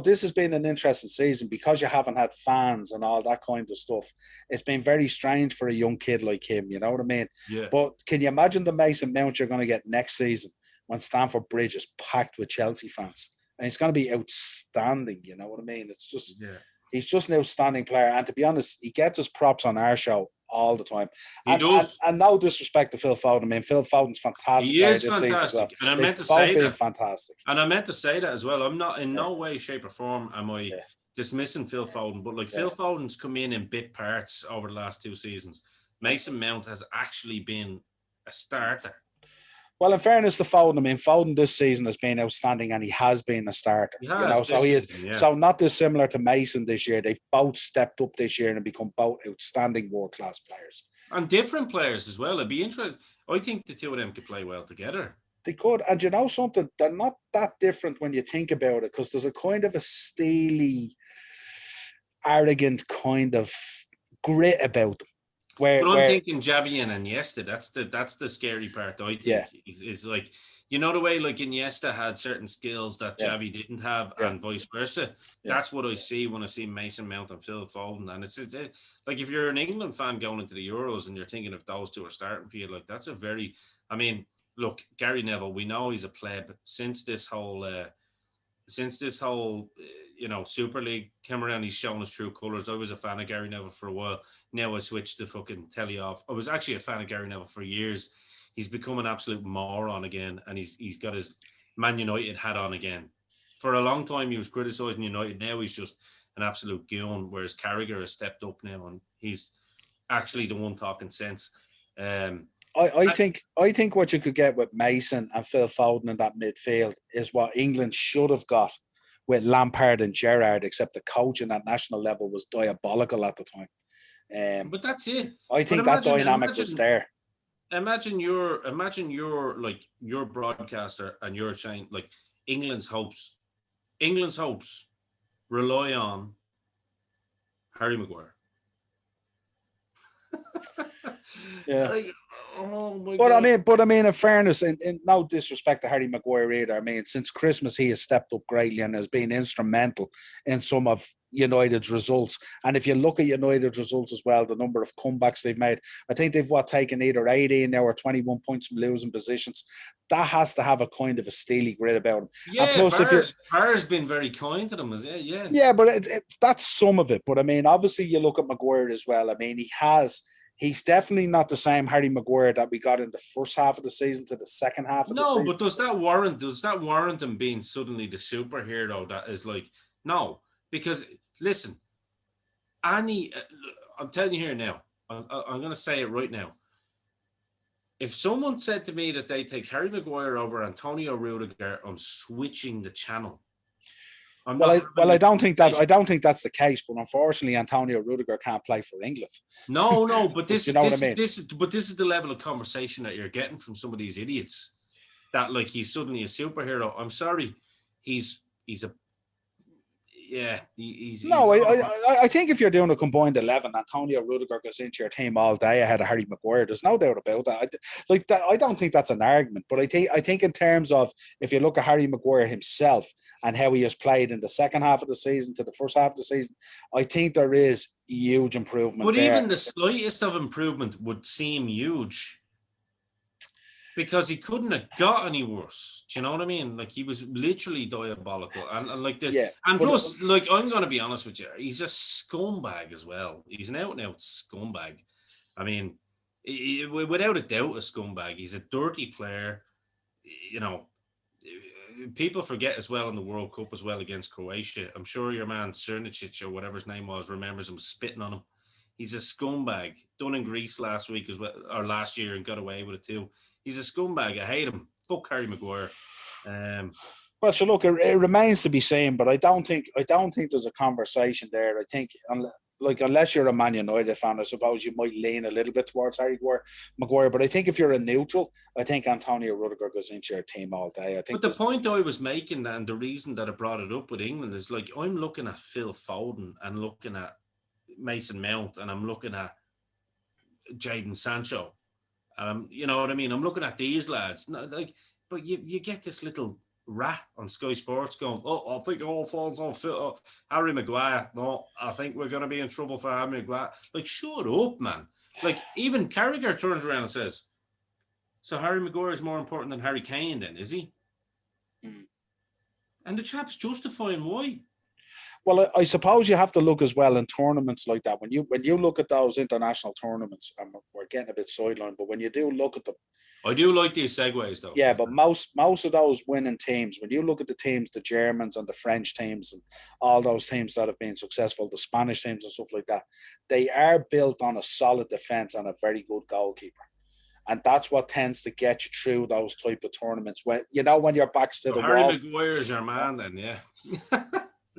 this has been an interesting season because you haven't had fans and all that kind of stuff. It's been very strange for a young kid like him, you know what I mean? Yeah. But can you imagine the Mason Mount you're going to get next season when Stamford Bridge is packed with Chelsea fans? And it's going to be outstanding, you know what I mean? It's just... Yeah. He's just an outstanding player. And to be honest, he gets his props on our show all the time. He does. And no disrespect to Phil Foden. I mean, Phil Foden's fantastic. He is fantastic. And I meant to say that. Fantastic. And I meant to say that as well. I'm not in no way, shape or form am I dismissing Phil Foden. But Phil Foden's come in bit parts over the last 2 seasons. Mason Mount has actually been a starter. Well, in fairness to Foden, I mean, Foden this season has been outstanding, and he has been a starter. So he is. Yeah. So not dissimilar to Mason this year. They've both stepped up this year and become both outstanding world-class players. And different players as well. It'd be interesting. I think the two of them could play well together. They could. And you know something? They're not that different when you think about it, because there's a kind of a steely, arrogant kind of grit about them. But I'm thinking Xavi and Iniesta. That's the scary part. I think is like, the way like Iniesta had certain skills that Xavi didn't have, and vice versa. That's what I see when I see Mason Mount and Phil Foden. And it's like, if you're an England fan going into the Euros and you're thinking if those two are starting for you, like that's a very. I mean, look, Gary Neville. We know he's a pleb since this whole. Super League came around, he's shown his true colours. I was a fan of Gary Neville for a while. Now I switched the fucking telly off. I was actually a fan of Gary Neville for years. He's become an absolute moron again, and he's got his Man United hat on again. For a long time, he was criticising United. Now he's just an absolute goon, whereas Carragher has stepped up now, and he's actually the one talking sense. I think what you could get with Mason and Phil Foden in that midfield is what England should have got with Lampard and Gerrard, except the coaching at national level was diabolical at the time. But that's it. I think that dynamic was there. Imagine you're like your broadcaster and you're saying like England's hopes rely on Harry Maguire. Yeah. Like, oh my God. I mean, in fairness, and no disrespect to Harry Maguire either. I mean, since Christmas, he has stepped up greatly and has been instrumental in some of United's results. And if you look at United's results as well, the number of comebacks they've made, I think they've taken either 18 now or 21 points from losing positions. That has to have a kind of a steely grit about him. Yeah, and plus, Barr's been very kind to them, yeah. Yeah, but that's some of it. But I mean, obviously, you look at Maguire as well. I mean, he has He's definitely not the same Harry Maguire that we got in the first half of the season to the second half of the No, season. but does that warrant him being suddenly the superhero that is like, no, because listen, I'm telling you here now, I'm going to say it right now. If someone said to me that they take Harry Maguire over Antonio Rudiger, I'm switching the channel. I don't think that's the case, but unfortunately, Antonio Rudiger can't play for England. No, but this is the level of conversation that you're getting from some of these idiots. That like he's suddenly a superhero. I'm sorry, he's a I think if you're doing a combined 11, Antonio Rudiger goes into your team all day ahead of Harry Maguire. There's no doubt about that. I don't think that's an argument, but I think in terms of if you look at Harry Maguire himself and how he has played in the second half of the season to the first half of the season, I think there is huge improvement. But even the slightest of improvement would seem huge. Because he couldn't have got any worse. Do you know what I mean? Like he was literally diabolical, and like plus, like I'm going to be honest with you, he's a scumbag as well. He's an out-and-out scumbag. I mean, without a doubt, a scumbag. He's a dirty player. You know, people forget as well in the World Cup as well against Croatia. I'm sure your man Cernicic or whatever his name was remembers him spitting on him. He's a scumbag. Done in Greece last week as well, or last year, and got away with it too. He's a scumbag. I hate him. Fuck Harry Maguire. Well, so look, it remains to be seen, but I don't think there's a conversation there. I think, unless you're a Man United fan, I suppose you might lean a little bit towards Harry Maguire. But I think if you're a neutral, I think Antonio Rudiger goes into your team all day. I think. But the point I was making, and the reason that I brought it up with England is like I'm looking at Phil Foden and looking at Mason Mount, and I'm looking at Jadon Sancho. You know what I mean? I'm looking at these lads, but you get this little rat on Sky Sports going, I think all falls on Harry Maguire. No, I think we're going to be in trouble for Harry Maguire. Like, shut up, man. Like, even Carragher turns around and says, so Harry Maguire is more important than Harry Kane then, is he? Mm. And the chap's justifying why. Well, I suppose you have to look as well in tournaments like that. When you look at those international tournaments, and we're getting a bit sidelined, but when you do look at them, I do like these segues though. Yeah, but most of those winning teams, when you look at the teams, the Germans and the French teams and all those teams that have been successful, the Spanish teams and stuff like that, they are built on a solid defense and a very good goalkeeper. And that's what tends to get you through those type of tournaments. When your back's to the Harry wall. Harry Maguire's your man then, yeah.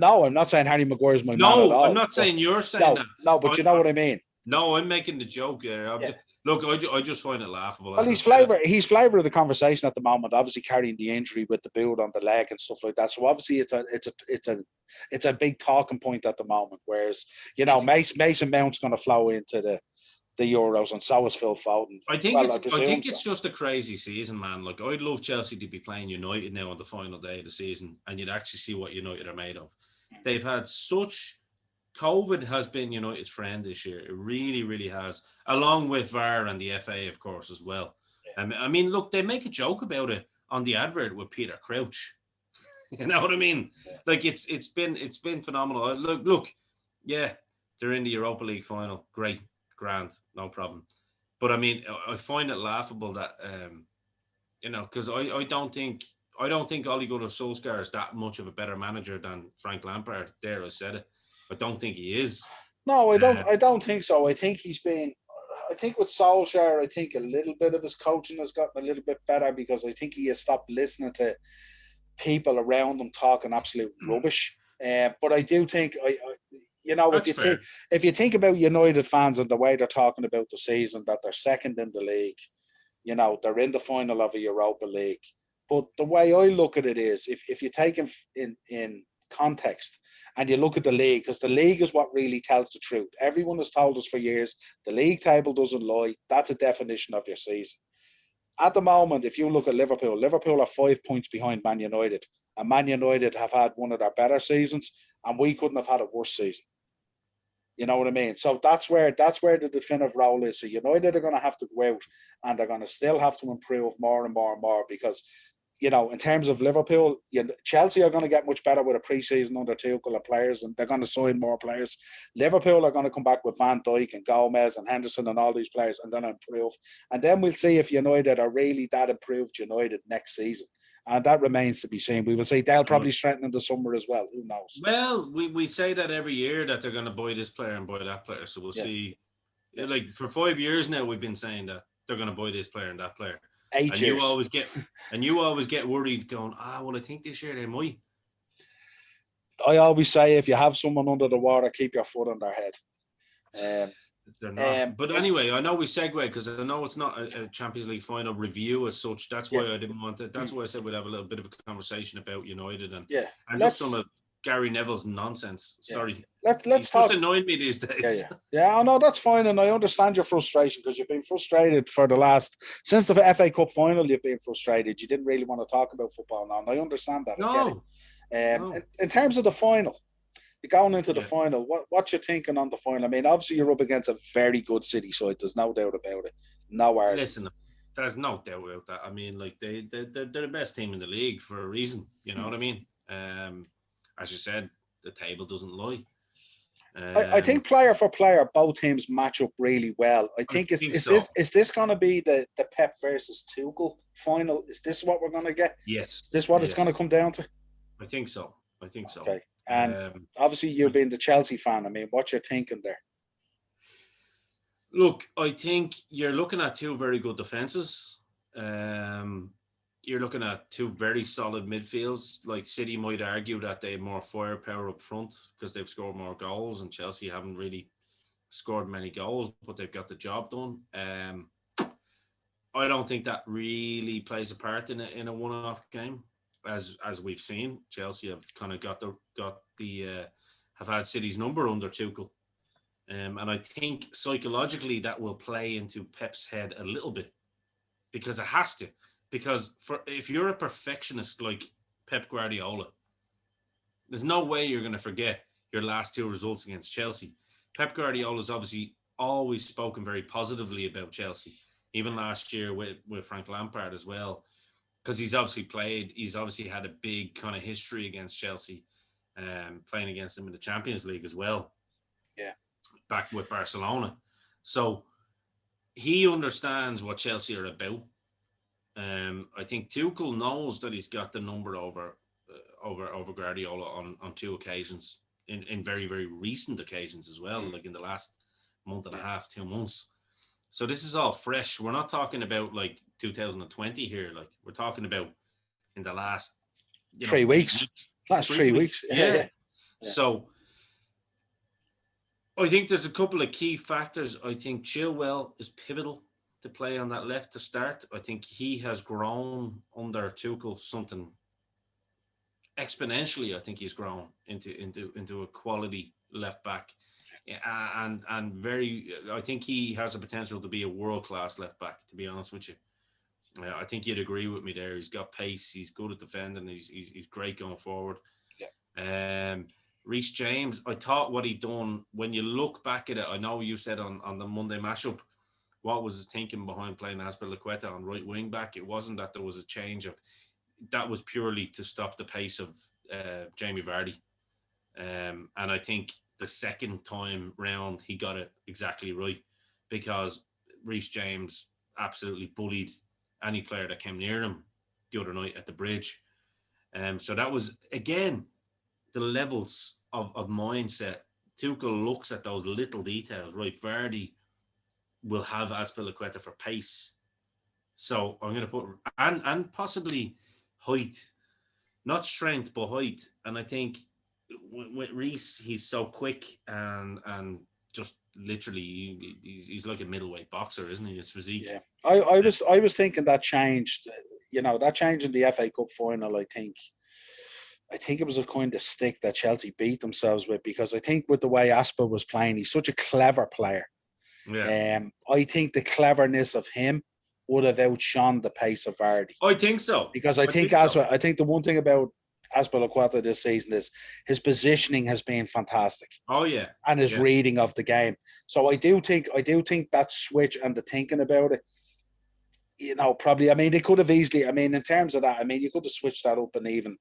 No, I'm not saying Harry Maguire's my man at all. I'm not saying you're saying that. No, but you know what I mean. No, I'm making the joke here. Look, I just find it laughable. Well, he's flavour of the conversation at the moment. Obviously, carrying the injury with the boot on the leg and stuff like that. So obviously, it's a big talking point at the moment. Whereas Mason Mount's going to flow into the Euros, and so is Phil Foden. I think it's just a crazy season, man. Like, I'd love Chelsea to be playing United now on the final day of the season, and you'd actually see what United are made of. They've had COVID has been United's friend this year. It really, really has, along with VAR and the FA, of course, as well. Yeah. I mean, look, they make a joke about it on the advert with Peter Crouch. You know what I mean? Yeah. Like it's been phenomenal. Look, yeah, they're in the Europa League final. Great, grand, no problem. But I mean, I find it laughable that because I don't think Ole Gunnar Solskjaer is that much of a better manager than Frank Lampard. There, I said it. I don't think he is. No, I don't think so. I think with Solskjaer, I think a little bit of his coaching has gotten a little bit better because I think he has stopped listening to people around him talking absolute rubbish. But I do think if you think about United fans and the way they're talking about the season, that they're second in the league, they're in the final of a Europa League. But the way I look at it is, if you take him in context and you look at the league, because the league is what really tells the truth. Everyone has told us for years, the league table doesn't lie. That's a definition of your season. At the moment, if you look at Liverpool are 5 points behind Man United, and Man United have had one of their better seasons, and we couldn't have had a worse season. You know what I mean? So that's where the definitive role is. So United are going to have to go out, and they're going to still have to improve more and more and more, because in terms of Liverpool, Chelsea are going to get much better with a pre-season under Tuchel and players, and they're going to sign more players. Liverpool are going to come back with Van Dijk and Gomez and Henderson and all these players and going to improve. And then we'll see if United are really that improved United next season. And that remains to be seen. We will see. They'll probably strengthen in the summer as well. Who knows? Well, we say that every year that they're going to buy this player and buy that player. So we'll see. Like for 5 years now, we've been saying that they're going to buy this player and that player. 8 years. You always get worried going, well, I think this year they might. I always say if you have someone under the water, keep your foot on their head. They're not. But anyway, I know we segue because I know it's not a Champions League final review as such. That's why I didn't want it. That's why I said we'd have a little bit of a conversation about United and just some of Gary Neville's nonsense. Sorry. Let's talk. Just annoying me these days. I know that's fine, and I understand your frustration because you've been frustrated since the FA Cup final. You've been frustrated. You didn't really want to talk about football now, and I understand that. No. In terms of the final, you're going into the final. What you thinking on the final? I mean, obviously you're up against a very good City side. There's no doubt about it. No argument. Listen, there's no doubt about that. I mean, like they're the best team in the league for a reason. You know what I mean? As you said, the table doesn't lie. I think player for player, both teams match up really well. I think is this going to be the Pep versus Tuchel final? Is this what we're going to get? Yes. Is this what it's going to come down to? I think so. Okay. And obviously, you being the Chelsea fan, I mean, what you're thinking there? Look, I think you're looking at two very good defenses. You're looking at two very solid midfields. Like City might argue that they have more firepower up front because they've scored more goals, and Chelsea haven't really scored many goals, but they've got the job done. I don't think that really plays a part in a one-off game, as we've seen. Chelsea have kind of have had City's number under Tuchel, and I think psychologically that will play into Pep's head a little bit because it has to. Because if you're a perfectionist like Pep Guardiola, there's no way you're going to forget your last two results against Chelsea. Pep Guardiola's obviously always spoken very positively about Chelsea, even last year with Frank Lampard as well, because he's obviously had a big kind of history against Chelsea, playing against them in the Champions League as well. Yeah, back with Barcelona. So he understands what Chelsea are about. I think Tuchel knows that he's got the number over Guardiola on two occasions, in very, very recent occasions as well, like in the last month and a half, 2 months. So this is all fresh. We're not talking about like 2020 here. Like we're talking about in the last 3 weeks. Last 3 weeks. Yeah. So I think there's a couple of key factors. I think Chilwell is pivotal to play on that left to start. I think he has grown under Tuchel something exponentially. I think he's grown into a quality left back, and very. I think he has a potential to be a world-class left back. To be honest with you, I think you'd agree with me there. He's got pace. He's good at defending. He's great going forward. Yeah. Reece James, I thought what he'd done, when you look back at it, I know you said on the Monday mashup, what was his thinking behind playing Azpilicueta on right wing back? It wasn't that there was a change of, that was purely to stop the pace of Jamie Vardy. And I think the second time round, he got it exactly right, because Reece James absolutely bullied any player that came near him the other night at the bridge. So that was, again, the levels of mindset. Tuchel looks at those little details, right? Vardy will have Azpilicueta for pace. So I'm going to put, and possibly height, not strength, but height. And I think with Reece, he's so quick and just literally, he's like a middleweight boxer, isn't he? His physique. Yeah, I was thinking that changed. That change in the FA Cup final. I think it was a kind of stick that Chelsea beat themselves with, because I think with the way Asper was playing, he's such a clever player. Yeah. I think the cleverness of him would have outshone the pace of Vardy. I think so. Because I think the one thing about Azpilicueta this season is his positioning has been fantastic. Oh yeah. And his reading of the game. So I do think that switch and the thinking about it you know, probably. I mean, they could have easily. I mean, in terms of that, I mean, you could have switched that up and even,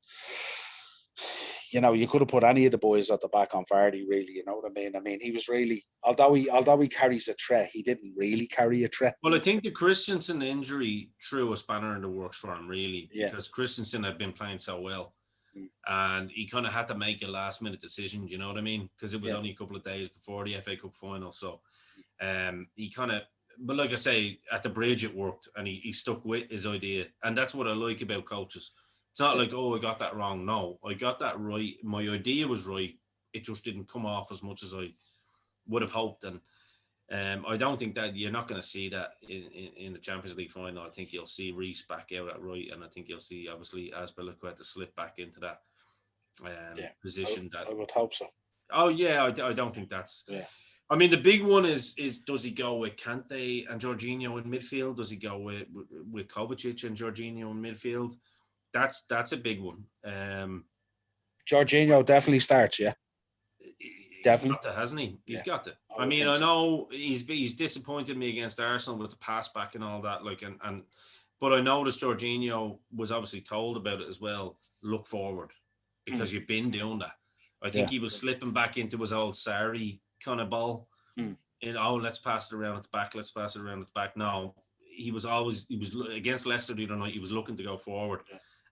you know, you could have put any of the boys at the back on Vardy. Really, you know what I mean? I mean, he was really, although he carries a threat, he didn't really carry a threat. Well, I think the Christensen injury threw a spanner in the works for him, really, Yeah. because Christensen had been playing so well. Mm. And he kind of had to make a last minute decision, you know what I mean? Because it was Yeah. only a couple of days before the FA Cup final. So he kind of, but like I say, at the bridge it worked and he stuck with his idea. And that's what I like about coaches. It's not like, oh, I got that wrong. No, I got that right. My idea was right. It just didn't come off as much as I would have hoped. And I don't think that you're not going to see that in the Champions League final. I think you'll see Reece back out at right, and I think you'll see obviously Azpilicueta slip back into that position. I would hope so. Oh yeah, I don't think that's. Yeah. I mean, the big one is does he go with Kante and Jorginho in midfield? Does he go with Kovacic and Jorginho in midfield? That's a big one. Jorginho definitely starts. Yeah. Definitely. He's got to, hasn't he? He's got to. I mean, I know he's disappointed me against Arsenal with the pass back and all that. Like, but I noticed Jorginho was obviously told about it as well. Look forward, because you've been doing that. I think he was slipping back into his old Sarri kind of ball. Let's pass it around at the back. Let's pass it around at the back. No, he was against Leicester the other night. He was looking to go forward,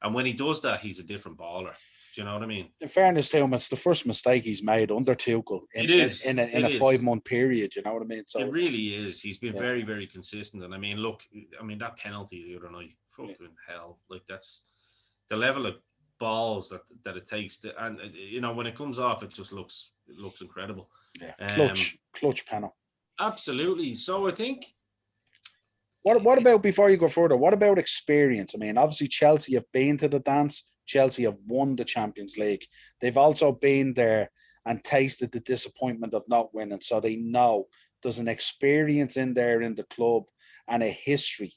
and when he does that, he's a different baller. Do you know what I mean? In fairness to him, it's the first mistake he's made under Tuchel in a 5-month period. You know what I mean? So it really is. He's been very, very consistent. And I mean, look, that penalty the other night, fucking hell. Like, that's the level of balls that it takes to, and when it comes off, it just looks incredible. Yeah, clutch panel. Absolutely. So I think. What about, before you go further? What about experience? I mean, obviously Chelsea have been to the dance. Chelsea have won the Champions League. They've also been there and tasted the disappointment of not winning. So they know there's an experience in there in the club and a history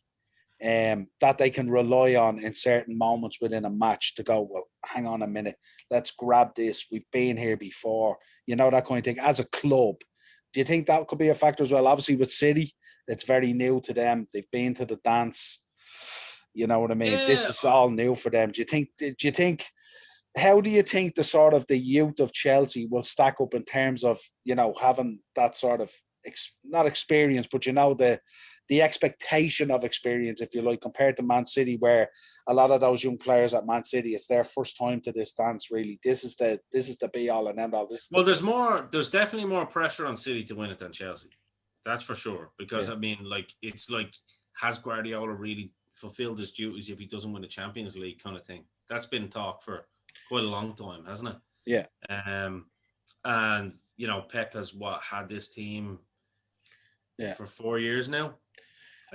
that they can rely on in certain moments within a match to go, well, hang on a minute, let's grab this. We've been here before, that kind of thing. As a club, do you think that could be a factor as well? Obviously with City, it's very new to them. They've been to the dance. You know what I mean? Yeah. This is all new for them. How do you think the sort of the youth of Chelsea will stack up in terms of, having that sort of, not experience, but, the expectation of experience, if you like, compared to Man City, where a lot of those young players at Man City, it's their first time to this dance, really. This is the be all and end all. There's definitely more pressure on City to win it than Chelsea. That's for sure. Because, I mean, like, it's like, has Guardiola really fulfilled his duties if he doesn't win the Champions League kind of thing? That's been talked for quite a long time, hasn't it? Yeah. And Pep has had this team for 4 years now.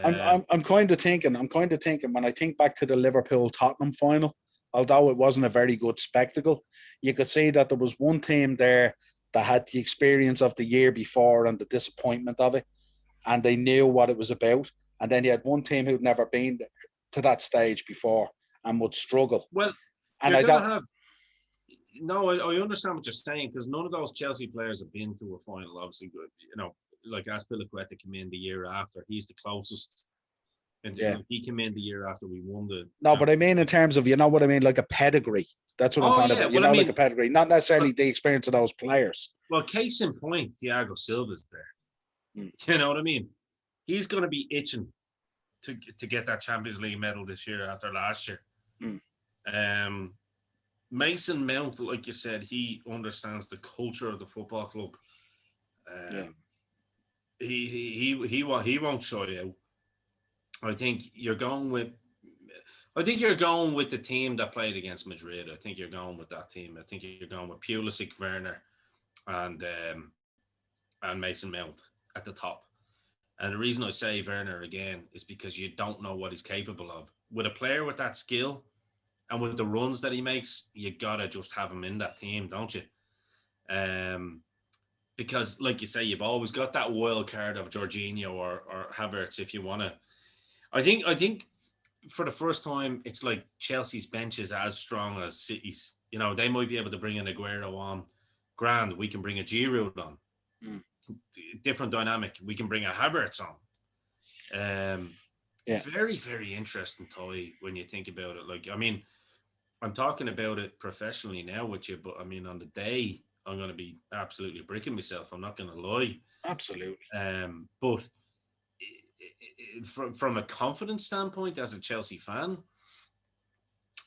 I'm kind of thinking when I think back to the Liverpool Tottenham final, although it wasn't a very good spectacle, you could see that there was one team there that had the experience of the year before and the disappointment of it, and they knew what it was about. And then you had one team who'd never been to that stage before and would struggle. Well, and I understand what you're saying, because none of those Chelsea players have been to a final. Obviously, like Azpilicueta came in the year after. He's the closest. And he came in the year after we won the. No, but I mean in terms of, what I mean, like a pedigree. That's what I'm talking about. Like a pedigree, not necessarily the experience of those players. Well, case in point, Thiago Silva's there. You know what I mean? He's going to be itching to get that Champions League medal this year after last year. Mason Mount, like you said, he understands the culture of the football club. He won't show you. I think you're going with the team that played against Madrid. I think you're going with that team. I think you're going with Pulisic, Werner, and Mason Mount at the top. And the reason I say Werner again is because you don't know what he's capable of. With a player with that skill and with the runs that he makes, you gotta just have him in that team, don't you? Because, like you say, you've always got that wild card of Jorginho or Havertz if you want to. I think for the first time, it's like Chelsea's bench is as strong as City's. They might be able to bring an Aguero on. Grand, we can bring a Giroud on. Different dynamic. We can bring a Havertz on. Yeah. Very, very interesting toy when you think about it. Like, I mean, I'm talking about it professionally now with you, but I mean, on the day, I'm going to be absolutely bricking myself. I'm not going to lie. Absolutely. But from a confidence standpoint, as a Chelsea fan,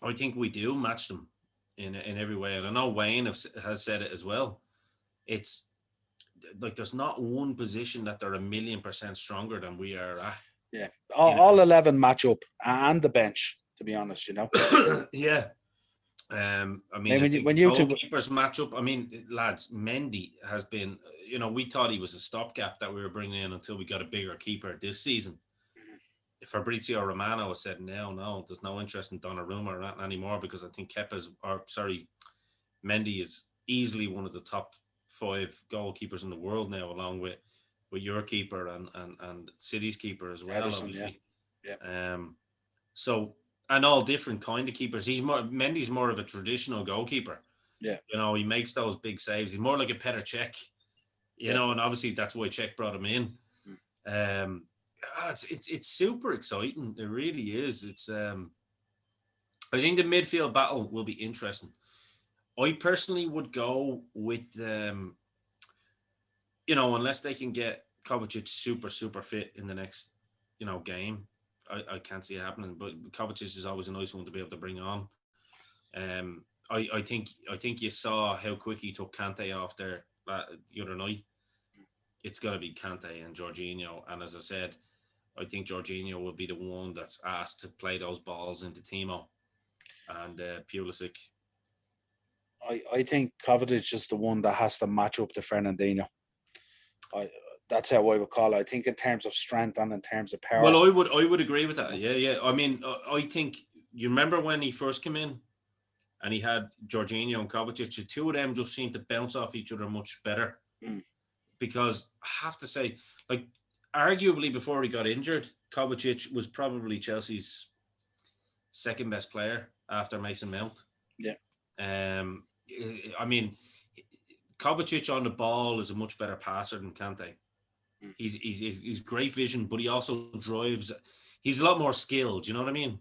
I think we do match them in every way. And I know Wayne has said it as well. It's like there's not one position that they're 1,000,000% stronger than we are at. Yeah. You All 11 match up and the bench, to be honest, know? Yeah. I mean, I think when the you two, goalkeepers match up. I mean, lads, Mendy has been, we thought he was a stopgap that we were bringing in until we got a bigger keeper this season. Fabrizio Romano has said, no, there's no interest in Donnarumma or that anymore because I think Mendy is easily one of the top 5 goalkeepers in the world now, along with your keeper and City's keeper as well, Edison, obviously. yeah. So, and all different kind of keepers. Mendy's more of a traditional goalkeeper. Yeah. He makes those big saves. He's more like a Petr Cech, and obviously that's why Cech brought him in. It's super exciting. It really is. It's I think the midfield battle will be interesting. I personally would go with unless they can get Kovacic super fit in the next game. I can't see it happening, but Kovacic is always a nice one to be able to bring on. I think you saw how quick he took Kante off there the other night. It's got to be Kante and Jorginho, and as I said, I think Jorginho will be the one that's asked to play those balls into Timo and Pulisic. I think Kovacic is the one that has to match up to Fernandinho. That's how I would call it. I think in terms of strength and in terms of power. Well, I would agree with that. Yeah. I mean, I think you remember when he first came in and he had Jorginho and Kovacic. The two of them just seemed to bounce off each other much better. Because I have to say, like, arguably before he got injured, Kovacic was probably Chelsea's second best player after Mason Mount. Yeah. I mean, Kovacic on the ball is a much better passer than Kante. He's great vision, but he also drives. He's a lot more skilled. You know what I mean?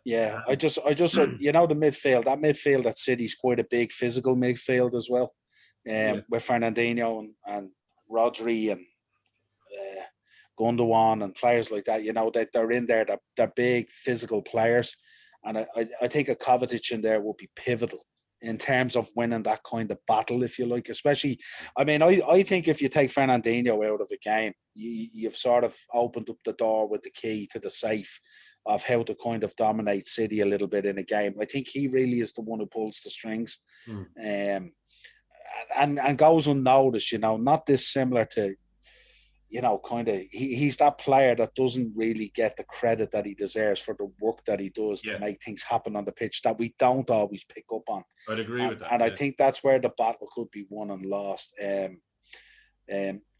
Yeah, I just the midfield. That midfield at City's quite a big physical midfield as well. With Fernandinho and Rodri and Gundogan and players like that, that they're in there. They're big physical players, and I think a Kovacic in there would be pivotal in terms of winning that kind of battle, if you like. Especially, I mean, I think if you take Fernandinho out of a game, you've sort of opened up the door with the key to the safe of how to kind of dominate City a little bit in a game. I think he really is the one who pulls the strings, and goes unnoticed. Not dissimilar to, kind of he's that player that doesn't really get the credit that he deserves for the work that he does to make things happen on the pitch that we don't always pick up on. I'd agree with that. And I think that's where the battle could be won and lost. Give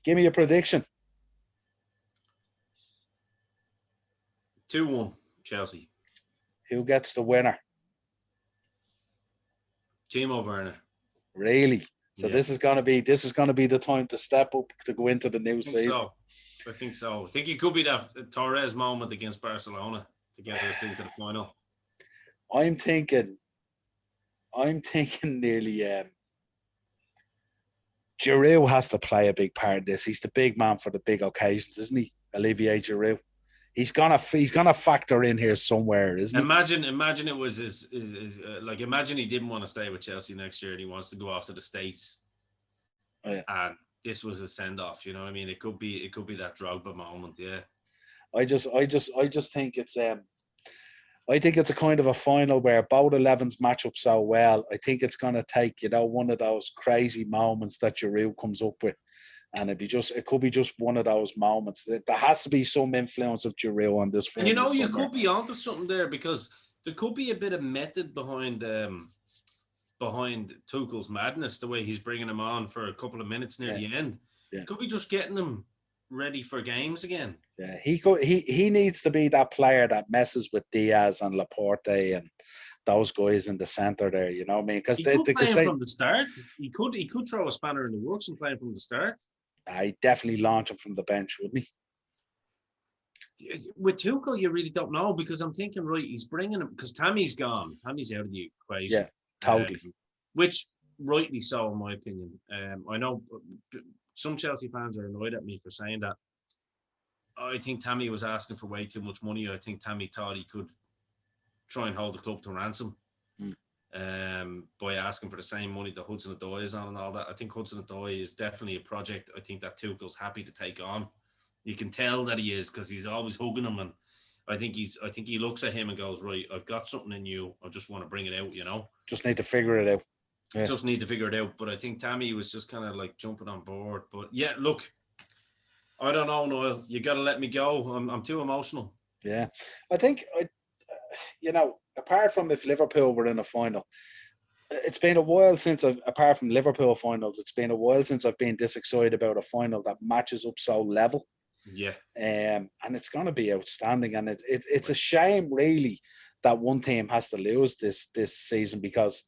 me a prediction. 2-1 Chelsea. Who gets the winner? Timo Werner. Really? So this is gonna be the time to step up to go into the new season. I think so. I think it could be that Torres moment against Barcelona to get us into the final. I'm thinking nearly Giroud has to play a big part in this. He's the big man for the big occasions, isn't he? Olivier Giroud. He's gonna factor in here somewhere, isn't he? Imagine it was his like, imagine he didn't want to stay with Chelsea next year and he wants to go off to the States. Oh, yeah. And this was a send off. You know what I mean? It could be that Drogba moment. Yeah. I just think it's I think it's a kind of a final where both 11s match up so well. I think it's going to take, one of those crazy moments that Giroud comes up with. And it could be just one of those moments. There has to be some influence of Giroud on this. And you could be onto something there, because there could be a bit of method behind Tuchel's madness, the way he's bringing him on for a couple of minutes near the end. Yeah. Could be just getting him ready for games again. Yeah, he needs to be that player that messes with Diaz and Laporte and those guys in the centre there. You know what I mean? Because they from the start. He could throw a spanner in the works and play him from the start. I definitely launch him from the bench, wouldn't he? With Tuchel, you really don't know because I'm thinking, right, he's bringing him because Tammy's gone. Tammy's out of the equation, Yeah, totally. which rightly so, in my opinion. I know some Chelsea fans are annoyed at me for saying that. I think Tammy was asking for way too much money. I think Tammy thought he could try and hold the club to ransom by asking for the same money that Hudson-Odoi is on and all that. I think Hudson-Odoi is definitely a project I think that Tuchel's happy to take on. You can tell that he is because he's always hugging him, and I think he looks at him and goes, right, I've got something in you. I just want to bring it out, Just need to figure it out. Yeah. Just need to figure it out. But I think Tammy was just kind of like jumping on board. But yeah, look, I don't know, Noel. You got to let me go. I'm too emotional. Yeah, I think apart from if Liverpool were in a final, it's been a while since apart from Liverpool finals, it's been a while since I've been this excited about a final that matches up so level. Yeah. And it's going to be outstanding. And it's a shame, really, that one team has to lose this season because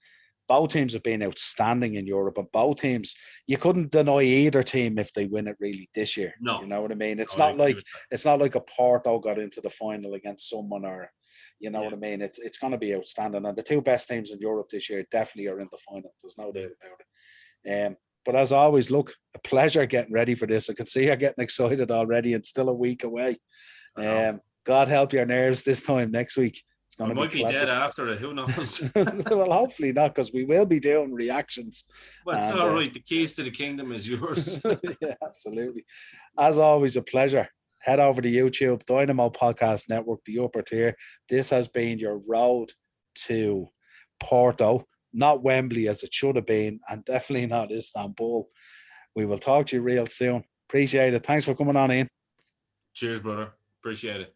both teams have been outstanding in Europe, and both teams, you couldn't deny either team if they win it really this year. No. You know what I mean? It's not like a Porto got into the final against someone, or what I mean? It's going to be outstanding. And the two best teams in Europe this year definitely are in the final. There's no doubt about it. But as always, look, a pleasure getting ready for this. I can see you're getting excited already. It's still a week away. God help your nerves this time next week. It's going to be classic. Dead after it. Who knows? Well, hopefully not, because we will be doing reactions. Well, it's all right. The keys to the kingdom is yours. Yeah, absolutely. As always, a pleasure. Head over to YouTube, Dynamo Podcast Network, the upper tier. This has been your road to Porto. Not Wembley as it should have been, and definitely not Istanbul. We will talk to you real soon. Appreciate it. Thanks for coming on in. Cheers, brother. Appreciate it.